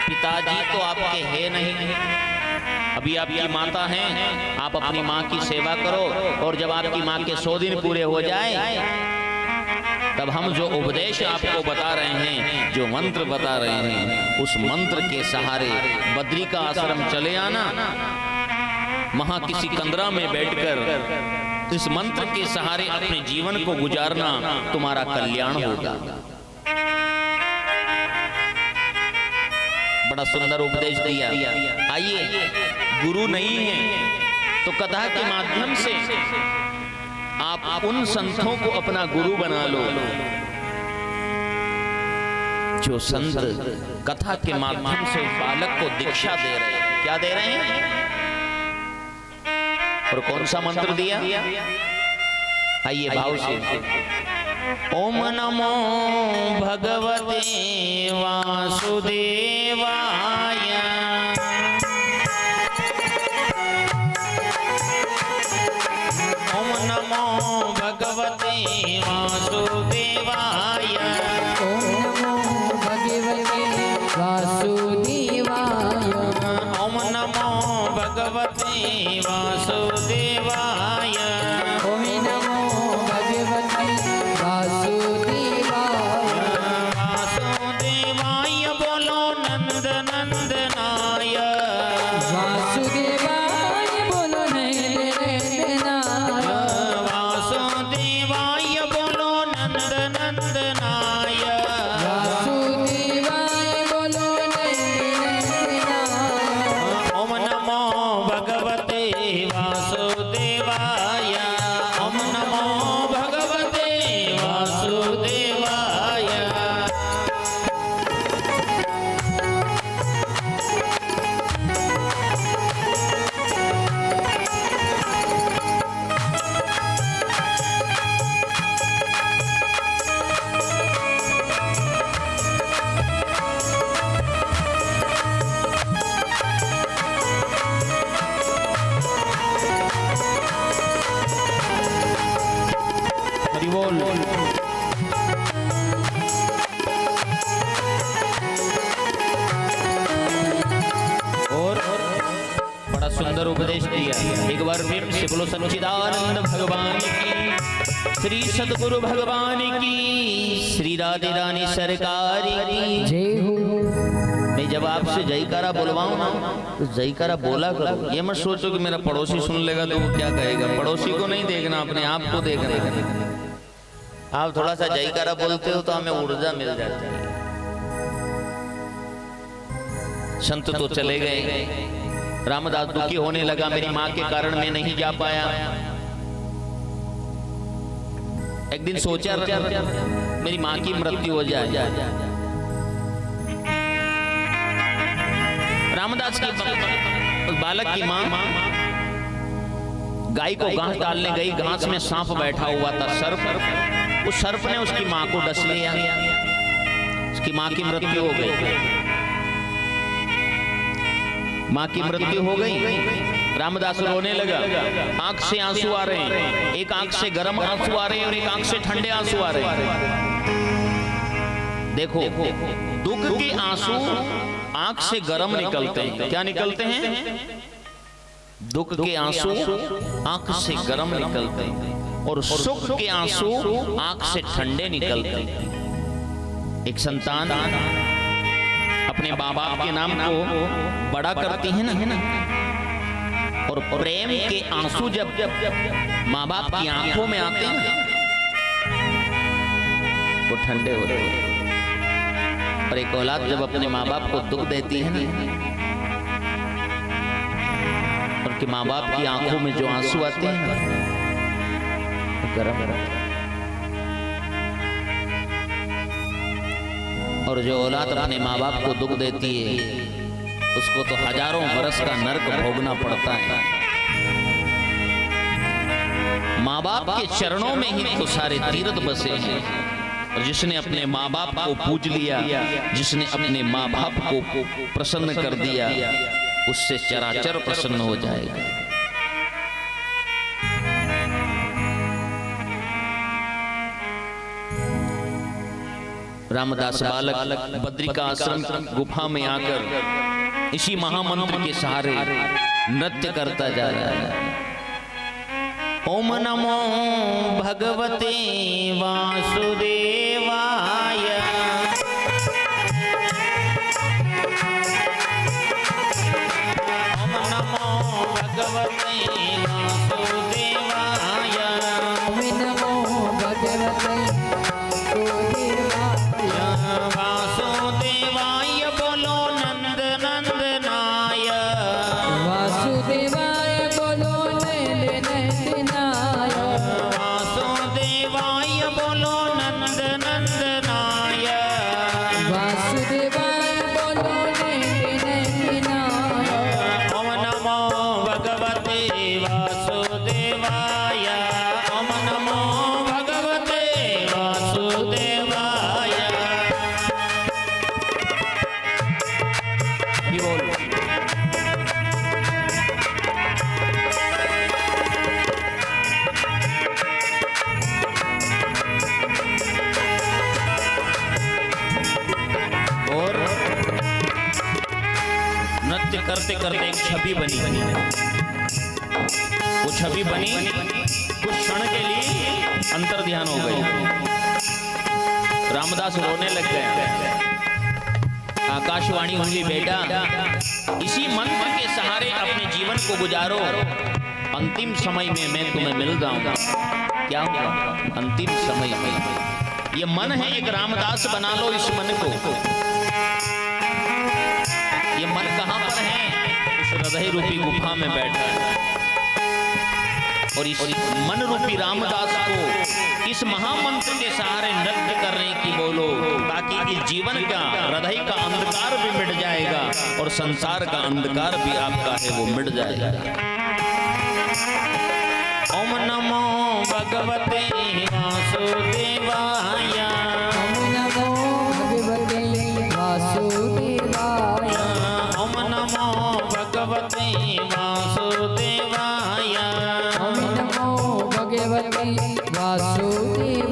पिताजी तो आपके है नहीं, अभी आपकी माता हैं, आप अपनी माँ की सेवा करो, और जब आपकी माँ के 100 दिन पूरे हो जाए तब हम जो उपदेश आपको बता रहे हैं, जो मंत्र बता रहे हैं, उस मंत्र के सहारे बद्री का आश्रम चले आना। वहां किसी कंदरा में बैठकर इस मंत्र के सहारे अपने जीवन को गुजारना, तुम्हारा कल्याण होगा। बड़ा सुंदर उपदेश दिया। आइए, गुरु नहीं है तो कथा के माध्यम से आप उन संतों को अपना गुरु बना लो जो संत कथा के माध्यम से बालक को दीक्षा दे रहे हैं। क्या दे रहे हैं और कौन सा मंत्र दिया? आइए भाव से। ओम नमो भगवते वासुदेवाय। ओम नमो भगवते वासुदेवाय। ओम नमो भगवते वासुदेवाय। ओम नमो भगवते वासुदेवाय। ओम नमो भगवते वासुदेवाय। वासुदेवाय बोलो नंद नंदनाय। वासुदेवाय बोलो नंदनाय। वासुदेवाय बोलो नंद नंदनाय। ये बोल। और बड़ा सुंदर उपदेश दिया। एक बार फिर से बोलो सच्चिदानंद भगवान की, श्री सद्गुरु भगवान की, श्री राधे रानी सरकार की जय हो। मैं जब आपसे जयकारा बुलवाऊं ना तो जयकारा बोला करो। ये मत सोचो कि मेरा पड़ोसी सुन लेगा तो वो क्या कहेगा। पड़ोसी को नहीं देखना, अपने आप को देखना। आप थोड़ा सा जयकारा बोलते हो तो हमें ऊर्जा मिल जाती है। संत तो चले गए, रामदास दुखी होने लगा, मेरी माँ के कारण मैं नहीं जा पाया। एक दिन सोचा मेरी माँ की मृत्यु हो जाए। रामदास की बालक की माँ गाय को घास डालने गई, घास में सांप बैठा हुआ था, सर्प। उस सर्प ने उसकी माँ को डस लिया, उसकी माँ की मृत्यु हो गई। माँ की मृत्यु हो गई, रामदास रोने लगा। आंख से आंसू आ रहे हैं, एक आंख से गर्म आंसू आ रहे हैं और एक आंख से ठंडे आंसू आ रहे हैं। देखो, दुख के आंसू आंख से गर्म निकलते हैं। क्या निकलते हैं? दुख के आंसू आंख से गर्म निकलते हैं और सुख के आंसू आंख से ठंडे निकलते हैं। एक संतान अपने माँ बाप के नाम को बड़ा करती है ना, और प्रेम के आंसू जब माँ बाप की आंखों में आते हैं वो ठंडे होते हैं। और एक औलाद जब अपने माँ बाप को दुख देती है ना, उनके माँ बाप की आंखों में जो आंसू आते हैं वो गर्म रहते हैं। और जो औलाद अपने माँ बाप को दुख देती है उसको तो हजारों बरस का नरक भोगना पड़ता है। माँ बाप के चरणों में ही तो सारे तीर्थ बसे हैं। और जिसने अपने माँ बाप को पूज लिया, जिसने अपने माँ बाप को प्रसन्न कर दिया, उससे चराचर प्रसन्न हो जाएगा। रामदास बालक बद्रिका आश्रम गुफा में आकर इसी महामंत्र के सहारे नृत्य करता जा रहा है। ओम नमो भगवते वासुदेवाय, ओम नमो भगवते वासुदेवाय, ओम नमो भगवते वासुदेवाय बोलो नंद नंदनाय, वासुदेवाय बोलो नंद नंदनाय, वासुदेवाय बोलो नंद नंदनाय, वासुदेवाय बोलो नंद नंदनाय। ओम नमो भगवते वासुदेवाय, ओम नमो भगवते वासुदेवाय। ये बोल। और नृत्य करते करते एक छवि बनी। वो छवि बनी, कुछ क्षण के लिए अंतर ध्यान हो गई। रामदास रोने लग गया। आकाशवाणी हुई, बेटा इसी मंत्र के सहारे अपने जीवन को गुजारो, अंतिम समय में मैं तुम्हें मिल जाऊंगा। क्या हुआ? अंतिम समय में ये मन है, एक रामदास बना लो इस मन को। ये मन कहां पर है? इस हृदय रूपी गुफा में बैठा है। और इस मन रूपी रामदास को इस महामंत्र के सहारे नृत्य करने की बोलो, ताकि इस जीवन का, हृदय का अंधकार भी मिट जाएगा और संसार का अंधकार भी आपका है वो मिट जाएगा। ओम नमो भगवते वासुदेवाय, ओम नमो भगवते वासुदेवाय, ओम नमो भगवते वासुदेवाय, ओम नमो भगवते वासुदेवाय।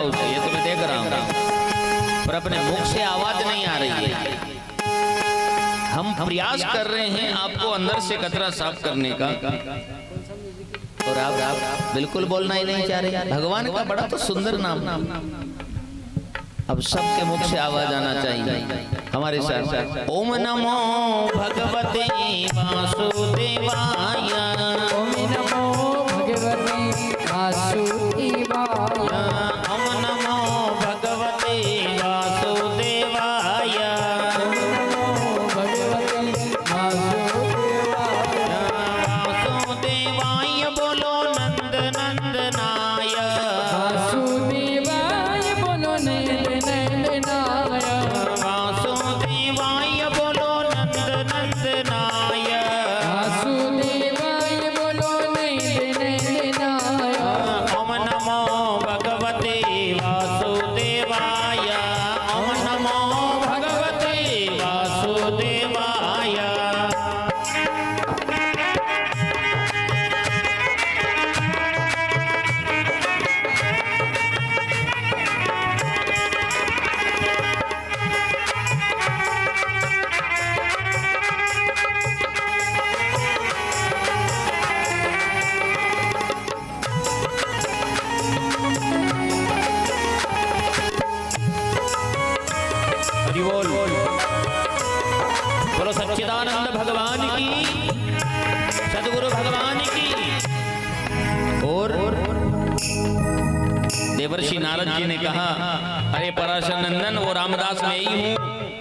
भाव से, ये तो मैं देख रहा हूं, पर अपने मुख से आवाज नहीं आ रही है। हम प्रयास कर रहे हैं आपको अंदर से कचरा साफ करने का, और आप बिल्कुल बोलना ही नहीं चाह रहे। भगवान का बड़ा तो सुंदर नाम, अब सबके मुख से आवाज आना चाहिए हमारे साथ। ओम नमो भगवते वासुदेवाय, ओम नमो भगवते वासुदेवाय, ओम नमो भगवते वासुदेवाय, ओम नमो भगवते वासुदेवाय, वासुदेवाय बोलो नंद नंदनाय, वासुदेवाय बोलो नंद नंदनाय, वासुदेवाय बोलो नंद नंदनाय, वासुदेवाय बोलो नंद नंदनाय, ओम नमो भगवते वासुदेवाय, ओम नमो भगवते वासुदेवाय। हरि बोल, बोलो सच्चिदानंद भगवान की, सदगुरु भगवान की। और देवर्षि नारद जी ने कहा, अरे पराशर नंदन, वो रामदास मैं ही हूँ,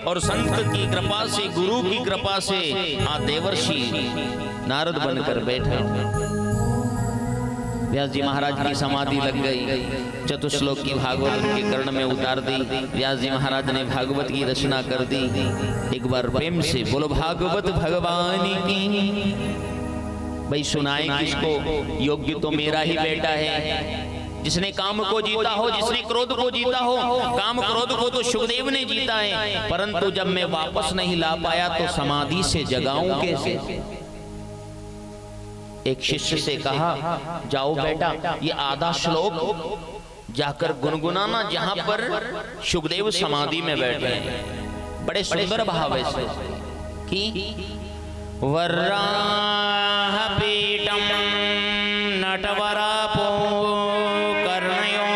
और संत की कृपा से, गुरु की कृपा से देवर्षि नारद बनकर बैठा। व्यास जी महाराज की समाधि लग गई, चतुश्लोक की भागवत उनके कर्ण में उतार दी। व्यास जी महाराज ने भागवत की रचना कर दी। एक बार प्रेम से बोलो भागवत भगवान की। भाई सुनाए किसको, योग्य तो मेरा ही बेटा है, जिसने काम को जीता हो, जिसने क्रोध को जीता हो। काम क्रोध को तो सुखदेव ने जीता है, परंतु जब मैं वापस नहीं ला पाया तो समाधि से जगाऊं कैसे। एक शिष्य से कहा, जाओ बेटा, ये आधा श्लोक जाकर गुनगुनाना जहां पर सुखदेव समाधि में बैठे हैं। बड़े सुंदर भाव है कि वराह पीठम नटवरापो कर्णयो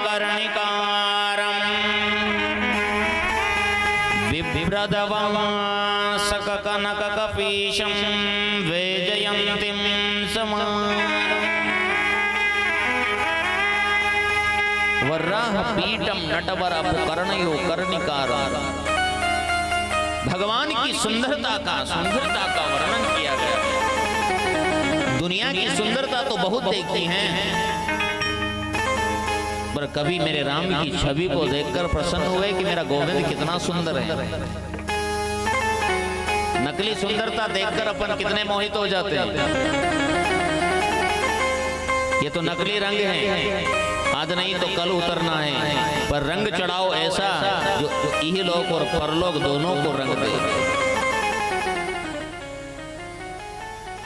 कर्णिकारम बिभ्रदवं सककनक कपीशं वैजयन्तीं वराह पीठम नटवरा कर्णयो कर्णिकारम। भगवान की सुंदरता का वर्णन किया गया। दुनिया की सुंदरता तो बहुत देखी है, पर कभी मेरे राम की छवि को देखकर प्रसन्न हुए कि मेरा गोविंद कितना सुंदर है। नकली सुंदरता देखकर अपन कितने मोहित हो जाते हैं। ये तो नकली रंग है, आज नहीं तो कल उतरना है, पर रंग चढ़ाओ ऐसा जो इहलोक और परलोक दोनों को रंग दे।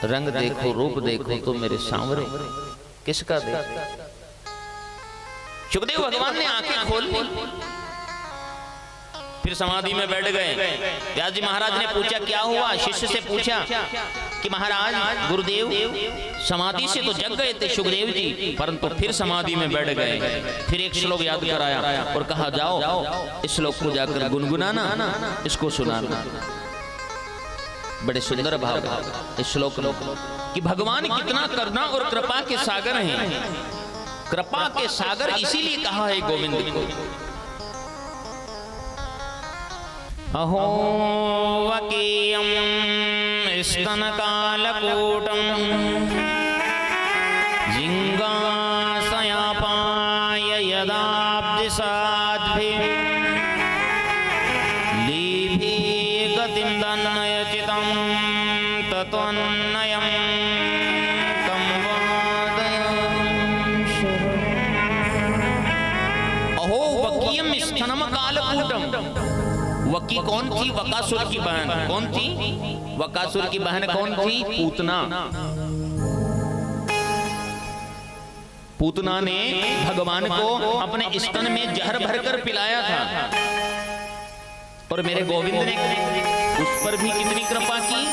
रंग देखो, रूप देखो तो मेरे सांवरे किसका दे। सुखदेव भगवान ने आंखें खोल ली, फिर समाधि में बैठ गए। व्यास जी महाराज ने पूछा क्या हुआ। शिष्य से पूछा कि महाराज गुरुदेव समाधि से तो जग गए थे सुखदेव जी, परंतु फिर समाधि में बैठ गए। फिर एक श्लोक याद कराया और कहा, जाओ इस श्लोक को जाकर गुनगुनाना, इसको सुनाना। बड़े सुंदर भाव इस श्लोक कि भगवान कितना करुणा और कृपा के सागर हैं। कृपा के सागर इसीलिए कहा है गोविंद को। अहो वकीयं स्तनकालकूटं जिंगासयापाय यदाब्धिसाद्भिः लीभे गतिं दन्नयचितं तत्वन्नयं तं वादयामि शरणम्। अहो वकीयं स्तनकालकूटं। वकी कौन थी? वकासुर की बहन। कौन थी? वकासुर की बहन कौन थी? पूतना। पूतना ने भगवान को अपने स्तन में जहर भरकर पिलाया था, और मेरे गोविंद ने उस पर भी कितनी कृपा की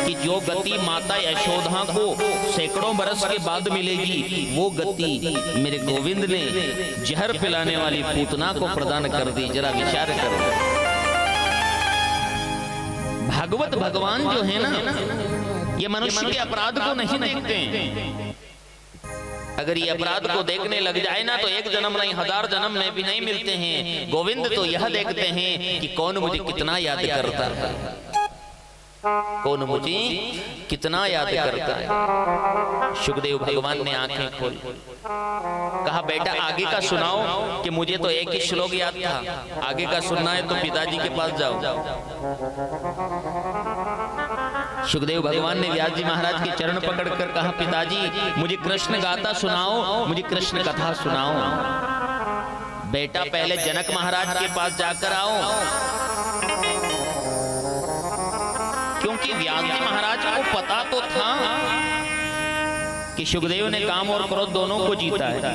कि जो गति माता यशोदा को सैकड़ों बरस के बाद मिलेगी, वो गति मेरे गोविंद ने जहर पिलाने वाली पूतना को प्रदान कर दी। जरा विचार करो, भागवत भगवान जो है ना, ये मनुष्य के अपराध को नहीं देखते हैं। अगर ये अपराध को देखने लग जाए ना, तो एक जन्म नहीं 1000 जन्म में भी नहीं मिलते हैं। गोविंद तो यह देखते हैं कि कौन मुझे कितना याद करता है, कौन मुझे कितना याद करता है। सुखदेव भगवान ने आंखें खोली, कहा बेटा आगे का सुनाओ, कि मुझे तो एक ही श्लोक याद था, आगे का सुनना है तो पिताजी के पास जाओ। सुखदेव भगवान ने व्यास जी महाराज के चरण पकड़कर कहा, पिताजी मुझे कृष्ण गाथा सुनाओ, मुझे कृष्ण कथा सुनाओ। बेटा पहले जनक महाराज के पास जाकर आओ, क्योंकि व्यास जी महाराज को पता तो था कि सुखदेव ने काम और क्रोध दोनों को जीता है,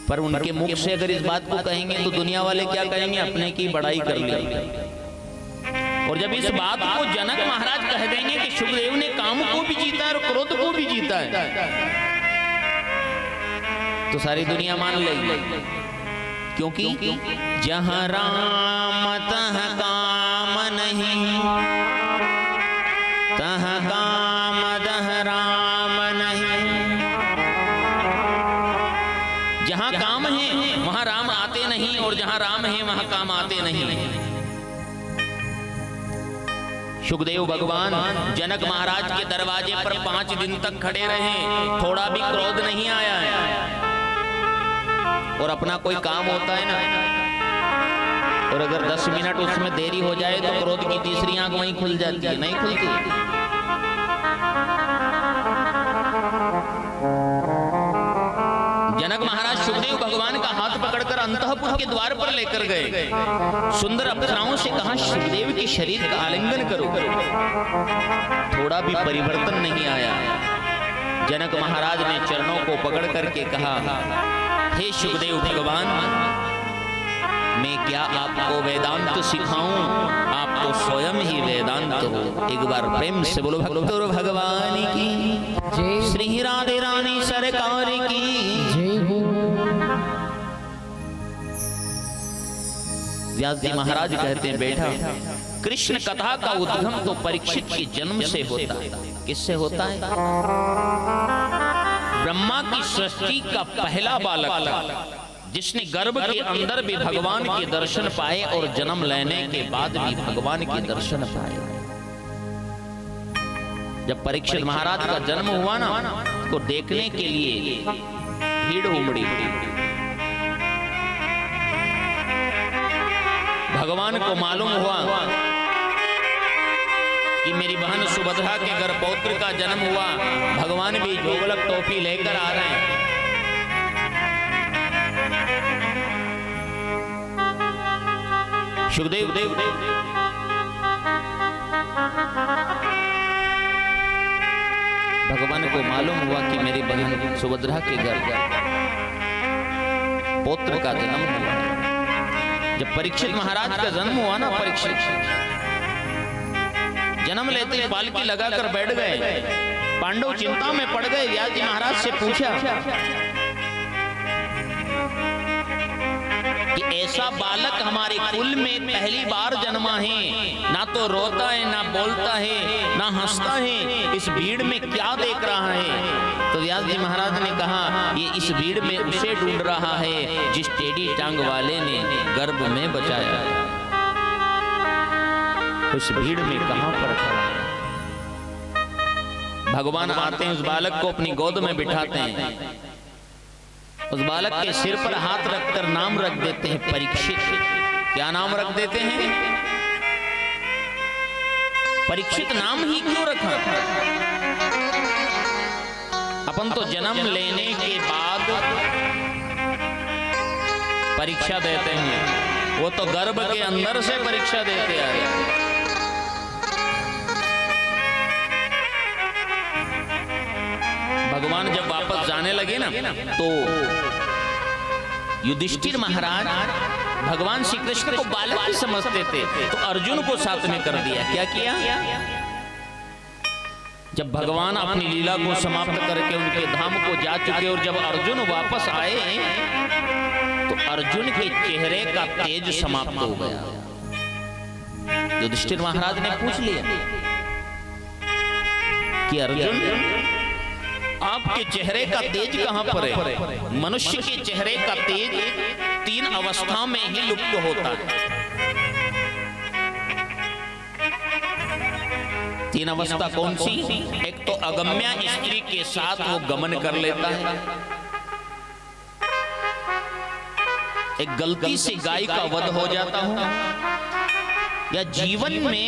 पर उनके मुख से अगर इस बात को कहेंगे तो दुनिया वाले क्या कहेंगे, अपने की बड़ाई कर ली। और जब इस बात को जनक महाराज कह देंगे कि सुखदेव ने काम को भी जीता है और क्रोध को भी जीता है, तो सारी दुनिया मान लेगी। क्योंकि जहां राम तहाँ काम नहीं, तहाँ काम दह राम नहीं। जहां काम है वहां राम आते नहीं, और जहां राम है वहां काम आते नहीं। सुखदेव भगवान जनक महाराज के दरवाजे पर 5 दिन तक खड़े रहे, थोड़ा भी क्रोध नहीं आया है। और अपना कोई काम होता है ना, और अगर 10 मिनट उसमें देरी हो जाए तो क्रोध की तीसरी आंख वहीं खुल जाती है, नहीं खुलती। जनक महाराज सुखदेव भगवान का हाथ पकड़कर अंतःपुर के द्वार पर लेकर गए। सुंदर अप्सराओं से कहा, सुखदेव के शरीर का आलिंगन करो। थोड़ा भी परिवर्तन नहीं आया। जनक महाराज ने चरणों को पकड़ करके कहा, हे सुखदेव भगवान, मैं क्या आपको वेदांत सिखाऊं, आप तो स्वयं ही वेदांत हो। एक बार प्रेम से बोलो भक्तों भगवान की, श्री राधे रानी सरकार की। व्यास जी महाराज कहते हैं, बेटा कृष्ण कथा का उद्गम तो परीक्षित के जन्म से होता है। किससे होता है? ब्रह्मा की सृष्टि का पहला बालक था, जिसने गर्भ के अंदर भी भगवान के दर्शन पाए और जन्म लेने के बाद भी भगवान के दर्शन पाए। जब परीक्षित महाराज का जन्म हुआ ना, तो देखने के लिए भीड़ उमड़ी। भगवान को मालूम हुआ कि मेरी बहन सुभद्रा के घर पौत्र का जन्म हुआ, भगवान भी जोगलक टोपी लेकर आ रहे हैं। सुखदेव भगवान को मालूम हुआ कि मेरी बहन सुभद्रा के घर पौत्र का जन्म हुआ। जब परीक्षित महाराज का जन्म हुआ ना, परीक्षित जन्म लेते ही पालकी लगाकर बैठ गए। पांडव चिंता में पड़ गए। व्यास जी महाराज से पूछा कि ऐसा बालक हमारे कुल में पहली बार जन्मा है, ना तो रोता है, ना बोलता है, ना हंसता है, इस भीड़ में क्या देख रहा है? तो व्यास जी महाराज ने कहा, ये इस भीड़ में उसे ढूंढ रहा है जिस टेढ़ी टांग वाले ने गर्भ में बचाया है। उस भीड़ में कहां पर खड़ा है? भगवान आते हैं, उस बालक को अपनी गोद में बिठाते हैं, उस बालक के सिर पर हाथ रखकर नाम रख देते हैं परीक्षित। क्या नाम रख देते हैं? परीक्षित नाम ही क्यों रखा? अपन तो जन्म लेने के बाद परीक्षा देते हैं, वो तो गर्भ के अंदर से परीक्षा देते आए। भगवान जब वापस जाने लगे ना तो युधिष्ठिर महाराज भगवान श्री कृष्ण को बालक ही समझते थे, तो अर्जुन को साथ में कर दिया। क्या किया? जब भगवान अपनी लीला को समाप्त करके उनके धाम को जा चुके और जब अर्जुन वापस आए तो अर्जुन के चेहरे का तेज समाप्त हो गया। युधिष्ठिर महाराज ने पूछ लिया कि अर्जुन, आपके चेहरे का तेज कहां पर है? मनुष्य के चेहरे का तेज 3 अवस्था में ही लुप्त होता है। 3 अवस्था कौन सी? एक तो अगम्या स्त्री के साथ वो गमन कर लेता है, एक गलती से गाय का वध हो जाता हो, या जीवन में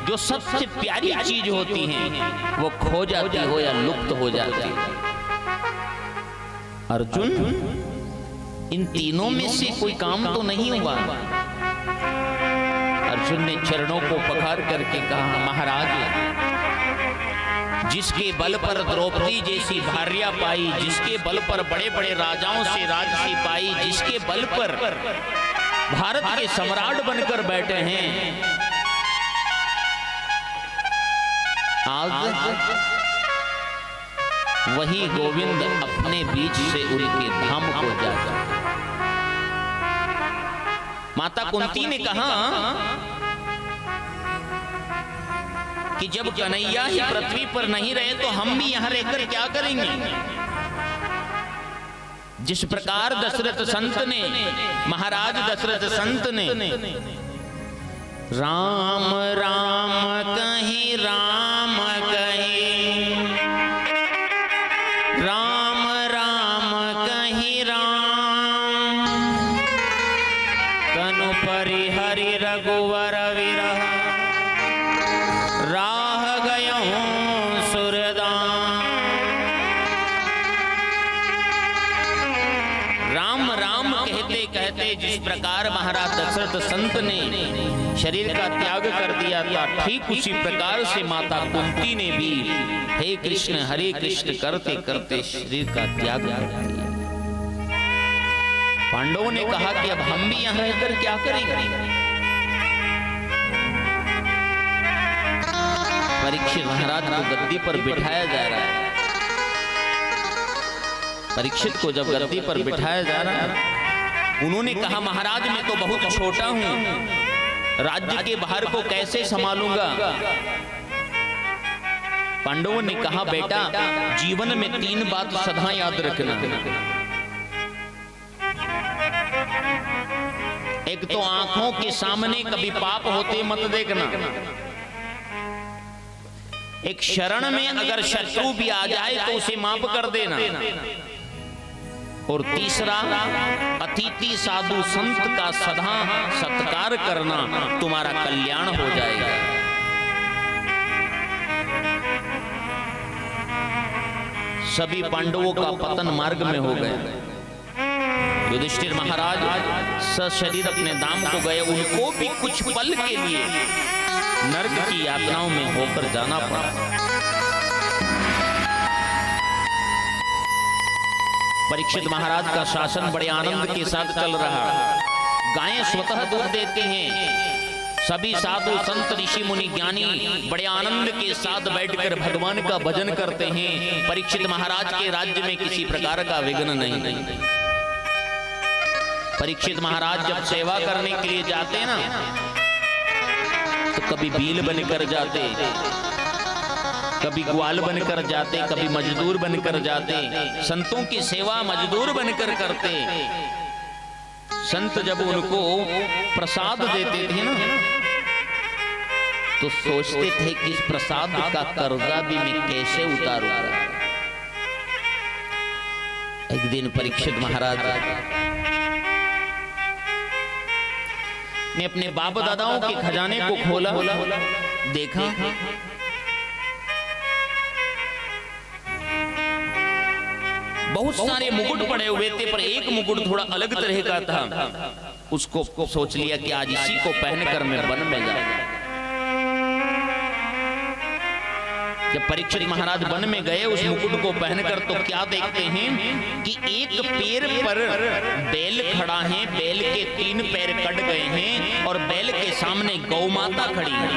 जो सबसे प्यारी चीज होती है वो खो जाती हो या लुप्त हो जाती है। अर्जुन, इन तीनों में से कोई काम तो नहीं हुआ। अर्जुन ने चरणों को पखार करके कहा, महाराज, जिसके बल पर द्रौपदी जैसी भार्या पाई, जिसके बल पर बड़े बड़े राजाओं से राजसी पाई, जिसके बल पर भारत के सम्राट बनकर बैठे हैं, आज वही गोविंद अपने बीच से उनके धाम को जाता। माता कुंती ने कहा कि जब कन्हैया ही पृथ्वी पर नहीं रहे तो हम भी यहां रहकर क्या करेंगे? जिस प्रकार दशरथ संत ने, महाराज दशरथ संत ने राम राम कहीं, राम कहीं, राम राम कहीं, राम तनु परिहरि रघुवर विरह, राह गयों सुरदाम। राम राम कहते कहते जिस प्रकार महाराज दशरथ संत ने शरीर का त्याग कर दिया था, ठीक उसी प्रकार से माता कुंती ने भी हे कृष्ण हरे कृष्ण करते करते शरीर का त्याग कर दिया। पांडवों ने कहा कि अब हम भी यहां रहकर क्या करेंगे? परीक्षित महाराज को गद्दी पर बिठाया जा रहा है। परीक्षित को जब गद्दी पर बिठाया जा रहा है, उन्होंने कहा, महाराज मैं तो बहुत छोटा हूं, राज्य के भार को कैसे संभालूंगा? पांडवों ने कहा, बेटा जीवन में 3 बात सदा याद रखना। एक तो आंखों के सामने कभी पाप होते मत देखना। एक शरण में अगर शत्रु भी आ जाए तो उसे माफ कर देना। और तीसरा, अतिथि साधु संत का सदा सत्कार करना, तुम्हारा कल्याण हो जाएगा। सभी पांडवों का पतन मार्ग में हो गया। युधिष्ठिर महाराज सशरीर अपने धाम को गए। उनको भी कुछ पल के लिए नरक की यातनाओं में होकर जाना पड़ा। परीक्षित महाराज का शासन बड़े आनंद के साथ चल रहा। गायें स्वतः दूध देती हैं। सभी साधु संत ऋषि मुनि ज्ञानी बड़े आनंद के साथ बैठकर भगवान का भजन करते हैं। परीक्षित महाराज के राज्य में किसी प्रकार का विघ्न नहीं। परीक्षित महाराज जब सेवा करने के लिए जाते ना, तो कभी बील बनकर जाते, कभी ग्वाल बनकर जाते, कभी मजदूर बनकर जाते। संतों की सेवा मजदूर बनकर करते। संत जब उनको प्रसाद देते थे ना, तो सोचते थे कि इस प्रसाद का कर्जा भी मैं कैसे उतारूंगा। एक दिन परीक्षित महाराज ने अपने बाप दादाओं के खजाने को खोला, देखा बहुत सारे मुकुट पड़े हुए थे, पर एक मुकुट थोड़ा अलग तरह का था। उसको सोच लिया कि आज इसी को पहनकर मैं वन में जाऊंगा। जब परीक्षित महाराज वन में गए उस मुकुट को पहनकर, तो क्या देखते हैं कि एक पैर पर बैल खड़ा है, बैल के 3 पैर कट गए हैं और बैल के सामने गौ माता खड़ी है।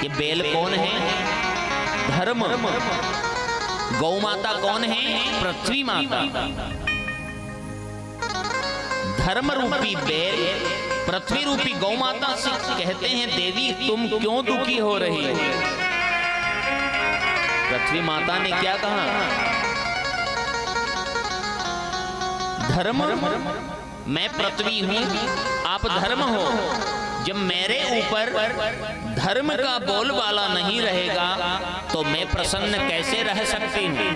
ये बैल कौन है? धर्म। गौ माता कौन है? पृथ्वी माता। धर्म रूपी बैल पृथ्वी रूपी गौ माता से कहते हैं, देवी तुम क्यों दुखी हो रही हो? पृथ्वी माता ने क्या कहा? धर्म, मैं पृथ्वी हूं, आप धर्म हो। जब मेरे ऊपर धर्म का बोलबाला नहीं रहेगा तो मैं प्रसन्न कैसे रह सकती हूं?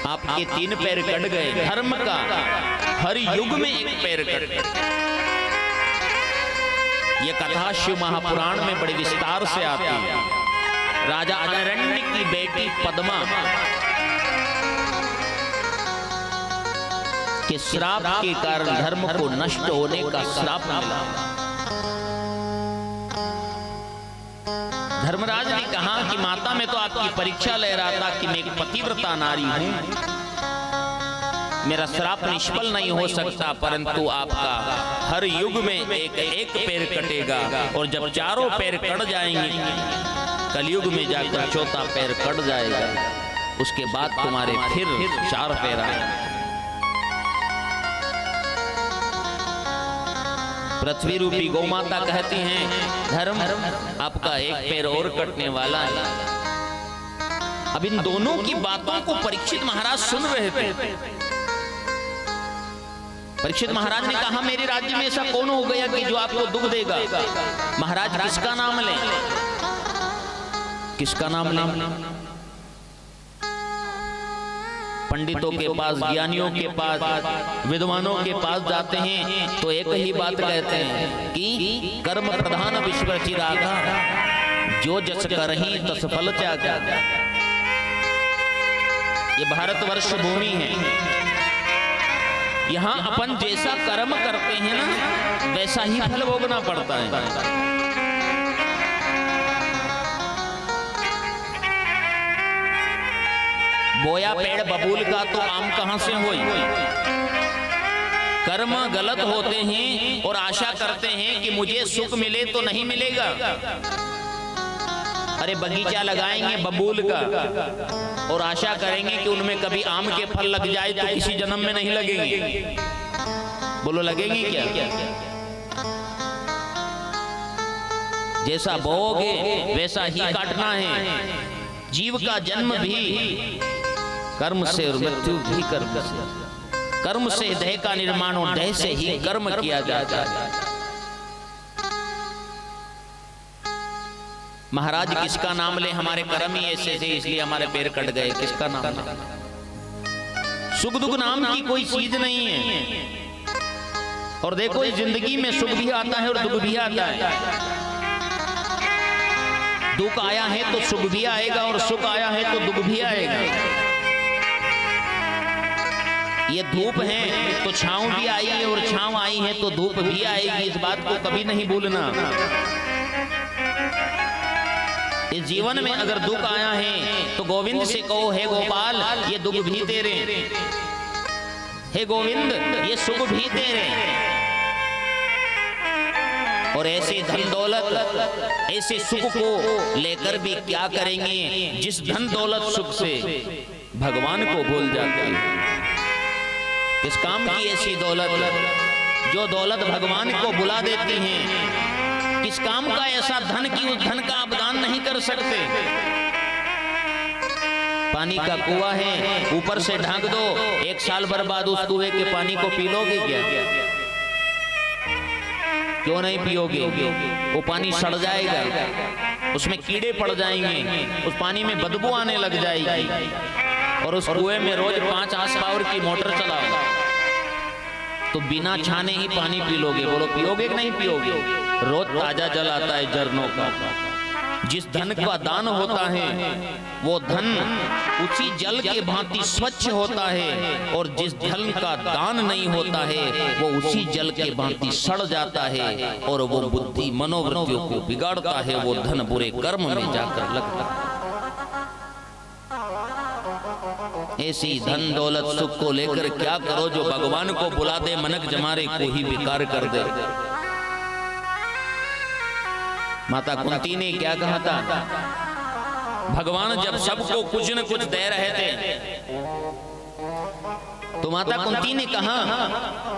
आपके 3 पैर कट गए, धर्म का हर युग में एक पैर कट गए। यह कथा शिव महापुराण में बड़े विस्तार से आती है। राजा अरण्य की बेटी पद्मा के श्राप के कारण धर्म को नष्ट होने का श्राप मिला। धर्मराज ने कहा कि माता, मैं तो आपकी परीक्षा ले रहा था कि मैं एक पतिव्रता नारी हूं, मेरा श्राप निष्फल नहीं हो सकता, परंतु आपका हर युग में एक पैर कटेगा और जब 4 पैर कट जाएंगे, कलयुग में जाकर 4था पैर कट जाएगा, उसके बाद तुम्हारे फिर 4 पैर आएंगे। पृथ्वी रूपी गौ माता कहती हैं, धर्म आपका एक पैर और कटने वाला है। अब इन दोनों की बातों को परीक्षित महाराज सुन रहे थे। परीक्षित महाराज ने कहा, मेरे राज्य में ऐसा कौन हो गया कि जो आपको दुख देगा? महाराज किसका नाम लें? किसका नाम लें? पंडितों के पास, ज्ञानियों के पास, विद्वानों के पास जाते हैं तो एक ही बात कहते हैं कि कर्म प्रधान विश्व चिरागा, जो जस करहि तस फल त्यागा। ये भारतवर्ष भूमि है, यहाँ अपन जैसा कर्म करते हैं ना, वैसा ही फल भोगना पड़ता है। बोया पेड़ बबूल का तो आम कहां से होई? कर्म गलत होते हैं और आशा करते हैं कि मुझे सुख मिले तो नहीं मिलेगा। अरे बगीचा लगाएंगे बबूल का और आशा करेंगे कि उनमें कभी आम के फल लग जाए तो किसी जन्म में नहीं लगेंगे। बोलो लगेंगे क्या? जैसा बोओगे वैसा ही काटना है। जीव का जन्म भी कर्म से और मृत्यु भी कर्म से। कर्म से देह का निर्माण और देह से ही कर्म किया जाता है। महाराज किसका नाम ले? हमारे कर्म ही ऐसे थे इसलिए हमारे पैर कट गए। किसका नाम ले? सुख दुख नाम की कोई चीज नहीं है। और देखो इस जिंदगी में सुख भी आता है और दुख भी आता है। दुख आया है तो सुख भी आएगा और सुख आया है तो दुख भी आएगा। ये धूप है तो छांव भी आई है और छांव आई है तो धूप भी आएगी। इस बात को कभी नहीं भूलना। इस जीवन में अगर दुख आया है तो गोविंद से कहो, हे गोपाल ये दुख भी तेरे, हे गोविंद ये सुख भी तेरे। और ऐसे धन दौलत, ऐसे सुख को लेकर भी क्या करेंगे? जिस धन दौलत सुख से भगवान को भूल जाते हैं। किस काम की ऐसी दौलत जो दौलत भगवान को बुला देती है? किस काम का ऐसा धन कि उस धन का अपदान नहीं कर सकते? पानी का कुआं है, ऊपर से ढांक दो, 1 साल भर बाद उस कुएं के पानी को पी लोगे क्या? क्यों नहीं पियोगे? वो पानी सड़ जाएगा, उसमें कीड़े पड़ जाएंगे, उस पानी में बदबू आने लग जाएगी। और उस कुएं में रोज 5 हार्स पावर की मोटर चलाओ तो बिना छाने ही पानी पी लोगे। बोलो पियोगे कि नहीं पियोगे? रोज ताजा जल आता है झरनों का, जिस धन का दान होता है वो धन उसी जल के भांति स्वच्छ होता है, और जिस धन का दान नहीं होता है वो उसी जल के भांति सड़ जाता है और वो बुद्धि मनोवृत्तियों को बिगाड़ता है, वो धन बुरे कर्म में जाकर लगता है। ऐसी धन दौलत सुख को लेकर क्या करो जो भगवान को बुला दे, मनक जमारे को ही बेकार कर दे। माता कुंती ने क्या कहा था? भगवान जब सबको कुछ न कुछ दे रहे थे तो माता कुंती ने कहा,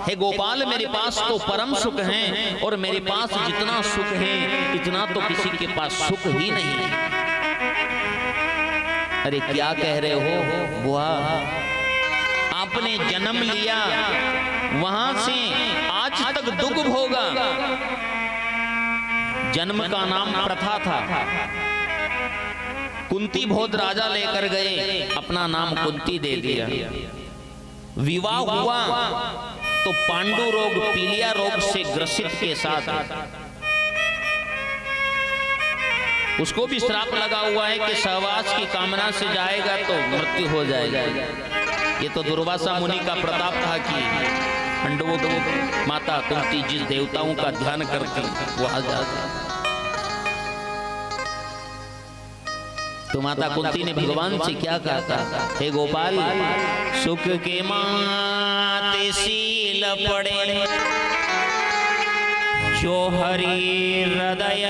हे गोपाल, मेरे पास तो परम सुख है और मेरे पास जितना सुख है इतना तो किसी के पास सुख ही नहीं है। अरे क्या कह रहे हो बुआ? आपने जन्म लिया, वहां से आज तक दुख भोगा। जन्म का नाम प्रथा था, कुंती भोज राजा लेकर गए, अपना नाम कुंती दे दिया। विवाह हुआ तो पांडु रोग, पीलिया रोग से ग्रसित के साथ उसको भी श्राप लगा हुआ है कि सहवास की कामना से जाएगा तो मृत्यु हो जाएगी। ये तो दुर्वासा मुनि का प्रताप था कि पांडवों को माता कुंती जिस देवताओं का ध्यान करती वो आ जाता। तो माता कुंती ने भगवान से क्या कहा था? हे गोपाल, सुख के माते सील पड़े, जो हरि हृदय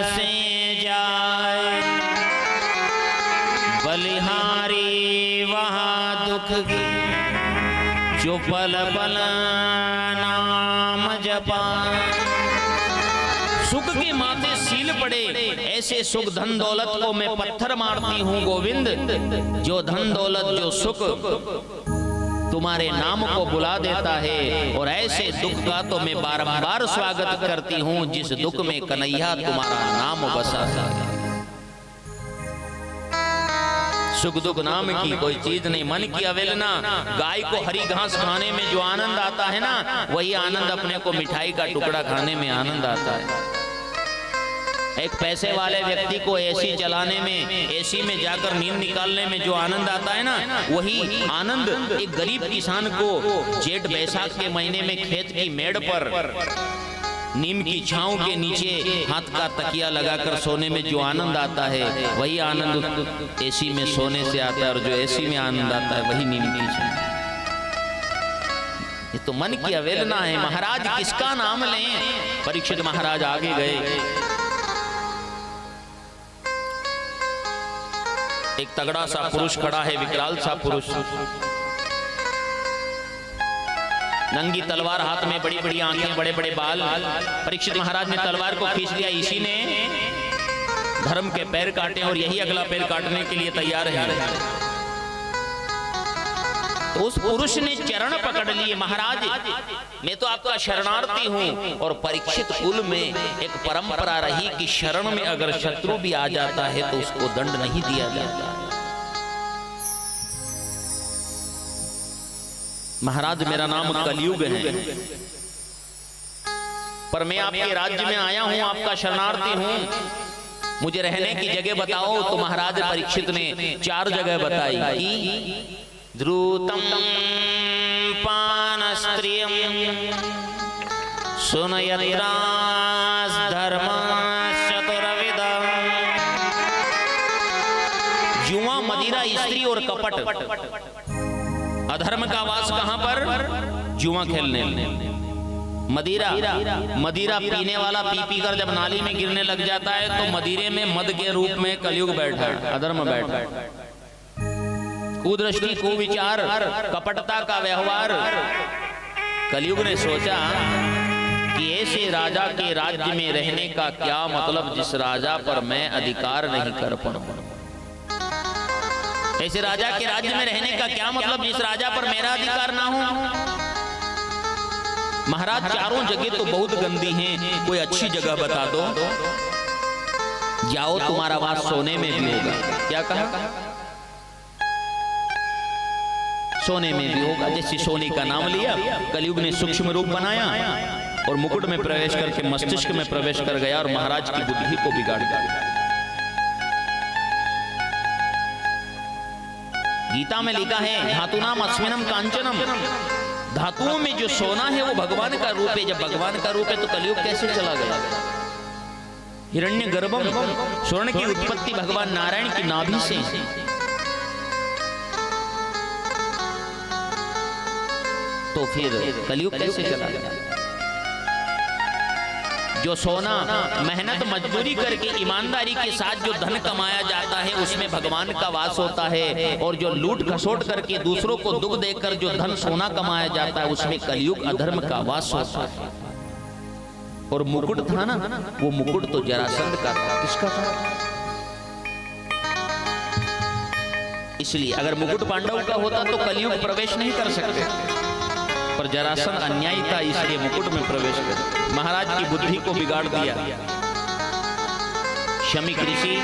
से जाए, बलिहारी वहाँ दुख की, जो पल पल नाम जपाए। सुख के माथे सील पड़े, ऐसे सुख धन दौलत को मैं पत्थर मारती हूँ गोविंद। जो धन दौलत, जो सुख तुम्हारे नाम को बुला देता है, और ऐसे दुख का तो मैं बारंबार स्वागत करती हूँ जिस दुख में कन्हैया तुम्हारा नाम बसा है। सुख दुख नाम की कोई चीज नहीं, मन की अवेलना। गाय को हरी घास खाने में जो आनंद आता है ना, वही आनंद अपने को मिठाई का टुकड़ा खाने में आनंद आता है। एक पैसे वाले व्यक्ति को एसी चलाने में, एसी में जाकर नींद निकालने में जो आनंद आता है ना, वही आनंद एक गरीब किसान को जेठ बैसाख के महीने में खेत की मेड़ पर नीम की छांव के नीचे हाथ का तकिया लगाकर सोने में जो आनंद आता है, वही आनंद एसी में सोने से आता है। और जो एसी में आनंद आता है वही नीम की छांव। ये तो मन की अवेलना है। महाराज किसका नाम लें? परीक्षित महाराज आगे गए। एक तगड़ा सा पुरुष खड़ा है, विकराल सा पुरुष, नंगी तलवार हाथ में, बड़ी बड़ी आंखें, बड़े बड़े बाल। परीक्षित महाराज ने तलवार को खींच लिया, इसी ने धर्म के पैर काटे और यही अगला पैर काटने के लिए तैयार है। तो उस पुरुष ने चरण पकड़ लिए, महाराज मैं तो आपका शरणार्थी हूं। और परीक्षित कुल में एक परंपरा रही कि शरण में अगर शत्रु भी आ जाता है तो उसको दंड नहीं दिया जाता। महाराज मेरा नाम कलयुग है, पर मैं आपके राज्य में आया हूं, आपका शरणार्थी हूं, मुझे रहने की जगह बताओ। तो महाराज परीक्षित ने 4 जगह बताई। द्रुतम पानस्त्रियम सुनयत्रास धर्मास चतुर्विधम। जुआ, मदिरा, स्त्री और कपट। अधर्म का वास कहां पर? जुआ खेलने। मदिरा पीने वाला पी कर जब नाली में गिरने लग जाता है तो मदिरे में मद के रूप में कलयुग बैठा है, अधर्म बैठा है। कुदृष्टि, कुविचार, कपटता का व्यवहार। कलयुग ने सोचा कि ऐसे राजा के राज्य में रहने का क्या मतलब जिस राजा पर मैं अधिकार नहीं कर पाऊं। ऐसे राजा के राज्य में रहने का क्या मतलब जिस राजा पर मेरा अधिकार ना हो। महाराज चारों जगह तो बहुत गंदी हैं, कोई अच्छी जगह बता दो। जाओ, तुम्हारा वास सोने में भी होगा। क्या कहा? सोने में भी होगा। जैसे सोने का नाम लिया, कलयुग ने सूक्ष्म रूप बनाया और मुकुट में प्रवेश करके मस्तिष्क में प्रवेश कर गया और महाराज की बुद्धि को बिगाड़ दिया। गीता में लिखा है धातुनाम अस्मिनम कांचनम, धातुओं में जो सोना है वो भगवान का रूप है। जब भगवान का रूप है तो कलयुग कैसे चला गया? हिरण्य गर्भम, स्वर्ण की उत्पत्ति भगवान नारायण की नाभि से। तो फिर कलयुग कैसे चला गया? जो सोना मेहनत मजदूरी करके ईमानदारी के साथ जो धन कमाया जाता है उसमें भगवान का वास होता है, और जो लूट खसोट करके दूसरों को दुख देकर जो धन सोना कमाया जाता है उसमें कलयुग अधर्म का वास होता है। और मुकुट था ना, वो मुकुट तो जरासंध का था। किसका था? इसलिए अगर मुकुट पांडव का होता तो कलयुग प्रवेश नहीं कर सकते, पर जरासंध अन्यायी था इसलिए मुकुट में प्रवेश कर महाराज की बुद्धि को बिगाड़ दिया। शमीक ऋषि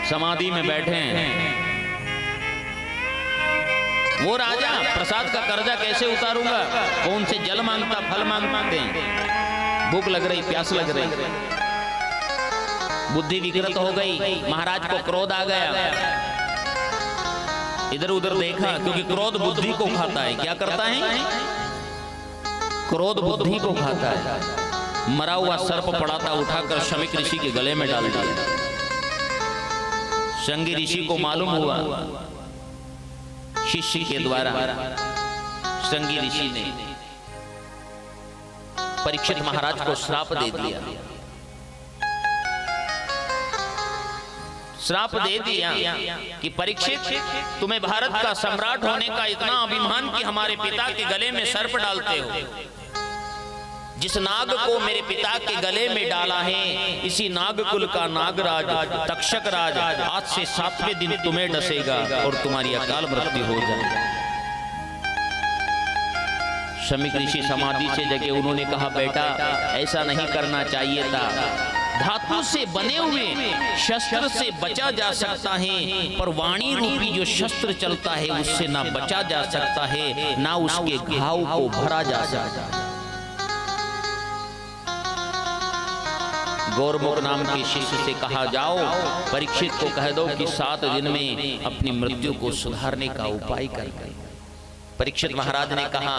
समाधि में बैठे हैं। वो राजा प्रसाद का कर्जा कैसे उतारूंगा, कौन से जल मांगता, फल मांगते हैं। भूख लग रही, प्यास लग रही, बुद्धि विकृत हो गई, महाराज को क्रोध आ गया। इधर उधर देखा, क्योंकि क्रोध बुद्धि को खाता है। क्या करता है? क्रोध बुद्धि को खाता है। मरा हुआ सर्प पड़ा था, उठाकर शमीक ऋषि के गले में डाल दिया। शंगी ऋषि को मालूम हुआ शिष्य के द्वारा। शंगी ऋषि ने परीक्षित महाराज को श्राप दे दिया। श्राप दे दिया कि परीक्षित, तुम्हें भारत का सम्राट होने का इतना अभिमान कि हमारे पिता के गले में सर्प डालते हो। जिस नाग को मेरे पिता के गले में डाला है, इसी नागकुल का नागराज तक्षक राज आज से 7वें दिन तुम्हें डसेगा और तुम्हारी अकाल मृत्यु हो जाएगी। शमीक ऋषि समाधि से जगे। उन्होंने कहा, बेटा ऐसा नहीं करना चाहिए था। धातु से बने हुए शस्त्र से बचा जा सकता है, पर वाणी रूपी जो शस्त्र चलता है उससे ना बचा जा सकता है, ना उसके घाव को भरा जा सकता है। गौरमुख नाम के शिष्य से कहा, जाओ परीक्षित को कह दो कि 7 दिन में अपनी मृत्यु को सुधारने का उपाय कर। परीक्षित महाराज ने कहा,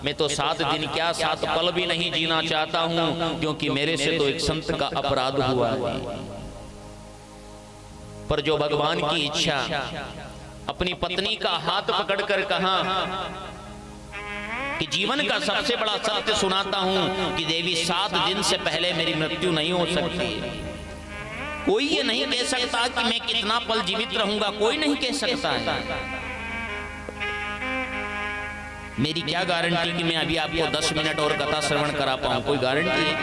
मैं तो 7 दिन क्या 7 पल भी नहीं जीना चाहता हूं, क्योंकि मेरे से तो एक संत का अपराध हुआ है। पर जो भगवान की इच्छा, अपनी पत्नी का हाथ पकड़कर कहा कि जीवन का सबसे बड़ा सत्य सुनाता हूं कि देवी 7 दिन से पहले मेरी मृत्यु नहीं हो सकती। कोई ये नहीं कह सकता कि मैं कितना पल जीवित रहूंगा, कोई नहीं कह सकता है। मेरी क्या गारंटी कि मैं अभी आपको 10 मिनट और कथा श्रवण करा पाऊं, कोई गारंटी है?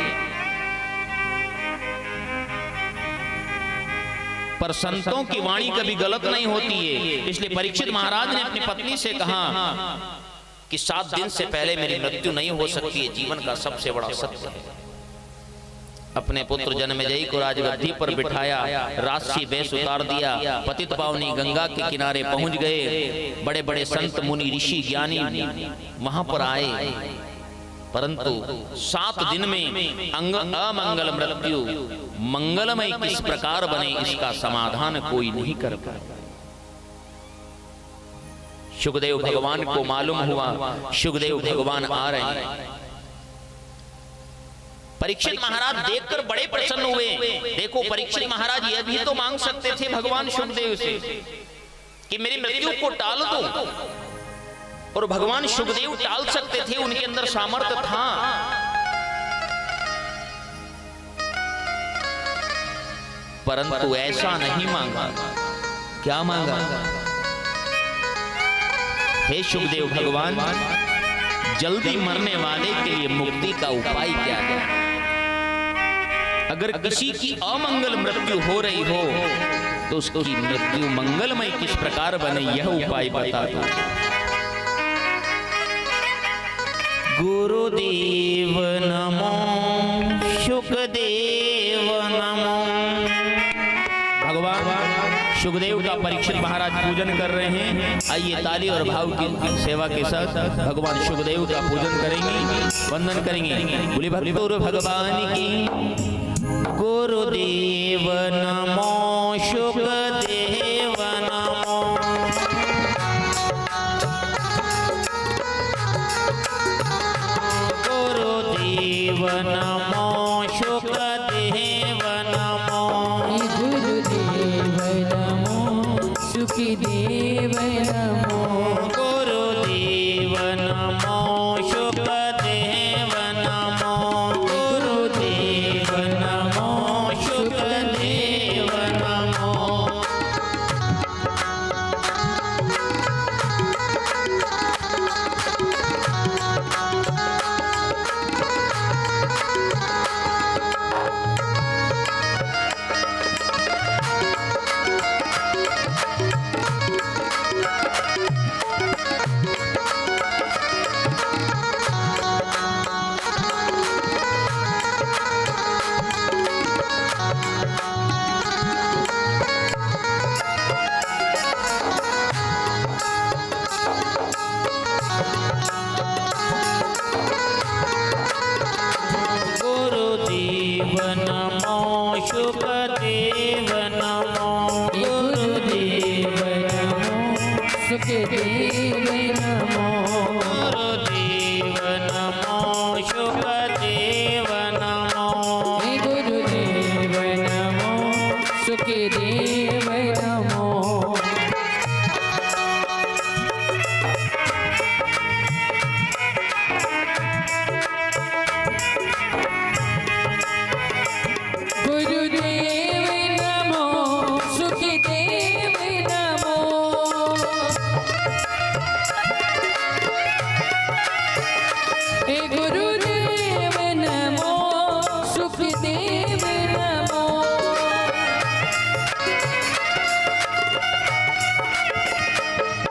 पर संतों की वाणी कभी गलत नहीं होती है। इसलिए परीक्षित महाराज ने अपनी पत्नी से कहा कि 7 दिन से पहले मेरी मृत्यु नहीं हो सकती है, जीवन का सबसे बड़ा सत्य है। अपने पुत्र जन्मेजय को राजगद्दी पर बिठाया, राजसी वेश उतार दिया, पतित पावनी गंगा के किनारे पहुंच गए। बड़े बड़े संत मुनि ऋषि ज्ञानी वहां पर आए, परंतु 7 दिन में अमंगल मृत्यु मंगलमय किस प्रकार बने, इसका समाधान कोई नहीं कर पाया। शुकदेव भगवान को मालूम हुआ, शुकदेव भगवान आ रहे हैं। परीक्षित महाराज देखकर बड़े प्रसन्न हुए। देखो परीक्षित महाराज यह भी तो मांग सकते थे भगवान शुकदेव से कि मेरी मृत्यु को टाल दो, और भगवान शुकदेव टाल सकते थे, उनके अंदर सामर्थ्य था। परंतु ऐसा नहीं मांगा। क्या मांगा? हे शुकदेव भगवान, जल्दी मरने वाले के लिए मुक्ति का उपाय क्या है? अगर किसी की अमंगल मृत्यु हो रही हो तो उसकी मृत्यु मंगलमय किस प्रकार बने, यह उपाय बता दो। गुरुदेव नमो, शुकदेव नमो। भगवान शुकदेव का परीक्षित महाराज पूजन कर रहे हैं। आइए ताली और भाव की सेवा के साथ भगवान शुकदेव का पूजन करेंगे, वंदन करेंगे। बोले भगवान की। गुरुदेव नमो शुक सुखदेव नमो गुरुदेव नमो शुकदेव नमो गुरुदेव नमो सुखदेव नमो गुरुदेव नमो सुखदेव नमो हे गुरुदेव नमो सुखदेव नमो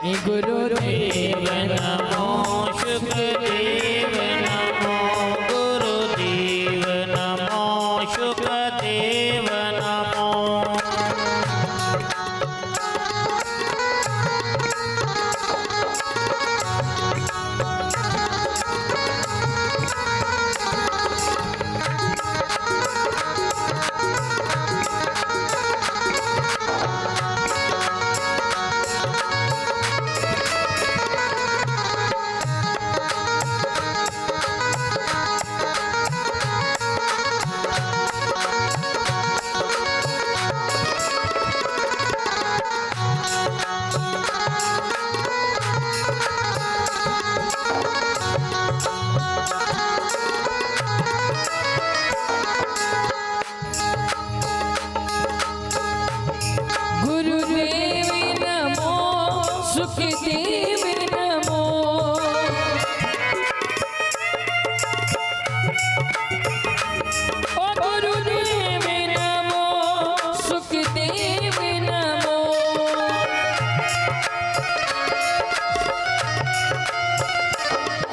हे गुरुदेव नमो शुकदेव नमो गुरुदेव नमो शुकदेव नमो गुरुदेव नमो सुखदेव नमो ओ गुरुदेव नमो सुखदेव नमो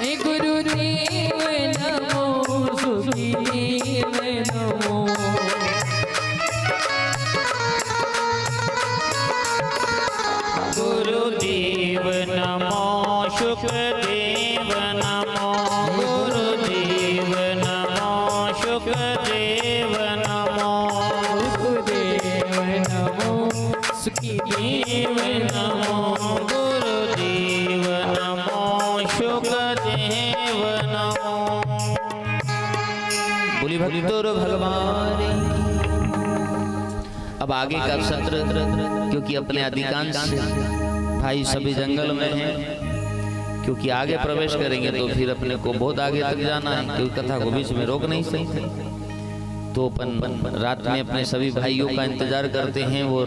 हे गुरुदेव नमो सुखदेव नमो गुरुदेव नमो शुकदेव नमो गुरुदेव नमो शुकदेव नमो गुरुदेव नमो सुखदेव नमो गुरुदेव नमो शुकदेव नमो बोली भक्तों भगवान की। अब आगे का सत्र क्योंकि अपने अधिकांश भाई सभी जंगल में हैं, क्योंकि आगे प्रवेश करेंगे तो फिर अपने को बहुत आगे तक जाना है, क्योंकि कथा को बीच में रोक नहीं सकते। तो अपन रात में अपने सभी भाइयों का इंतजार करते हैं और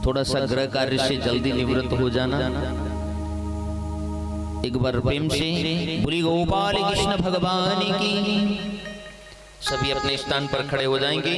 थोड़ा सा गृह कार्य से जल्दी निवृत्त हो जाना। एक बार प्रेम से बोली गोपाल कृष्ण भगवान की। सभी अपने स्थान पर खड़े हो जाएंगे।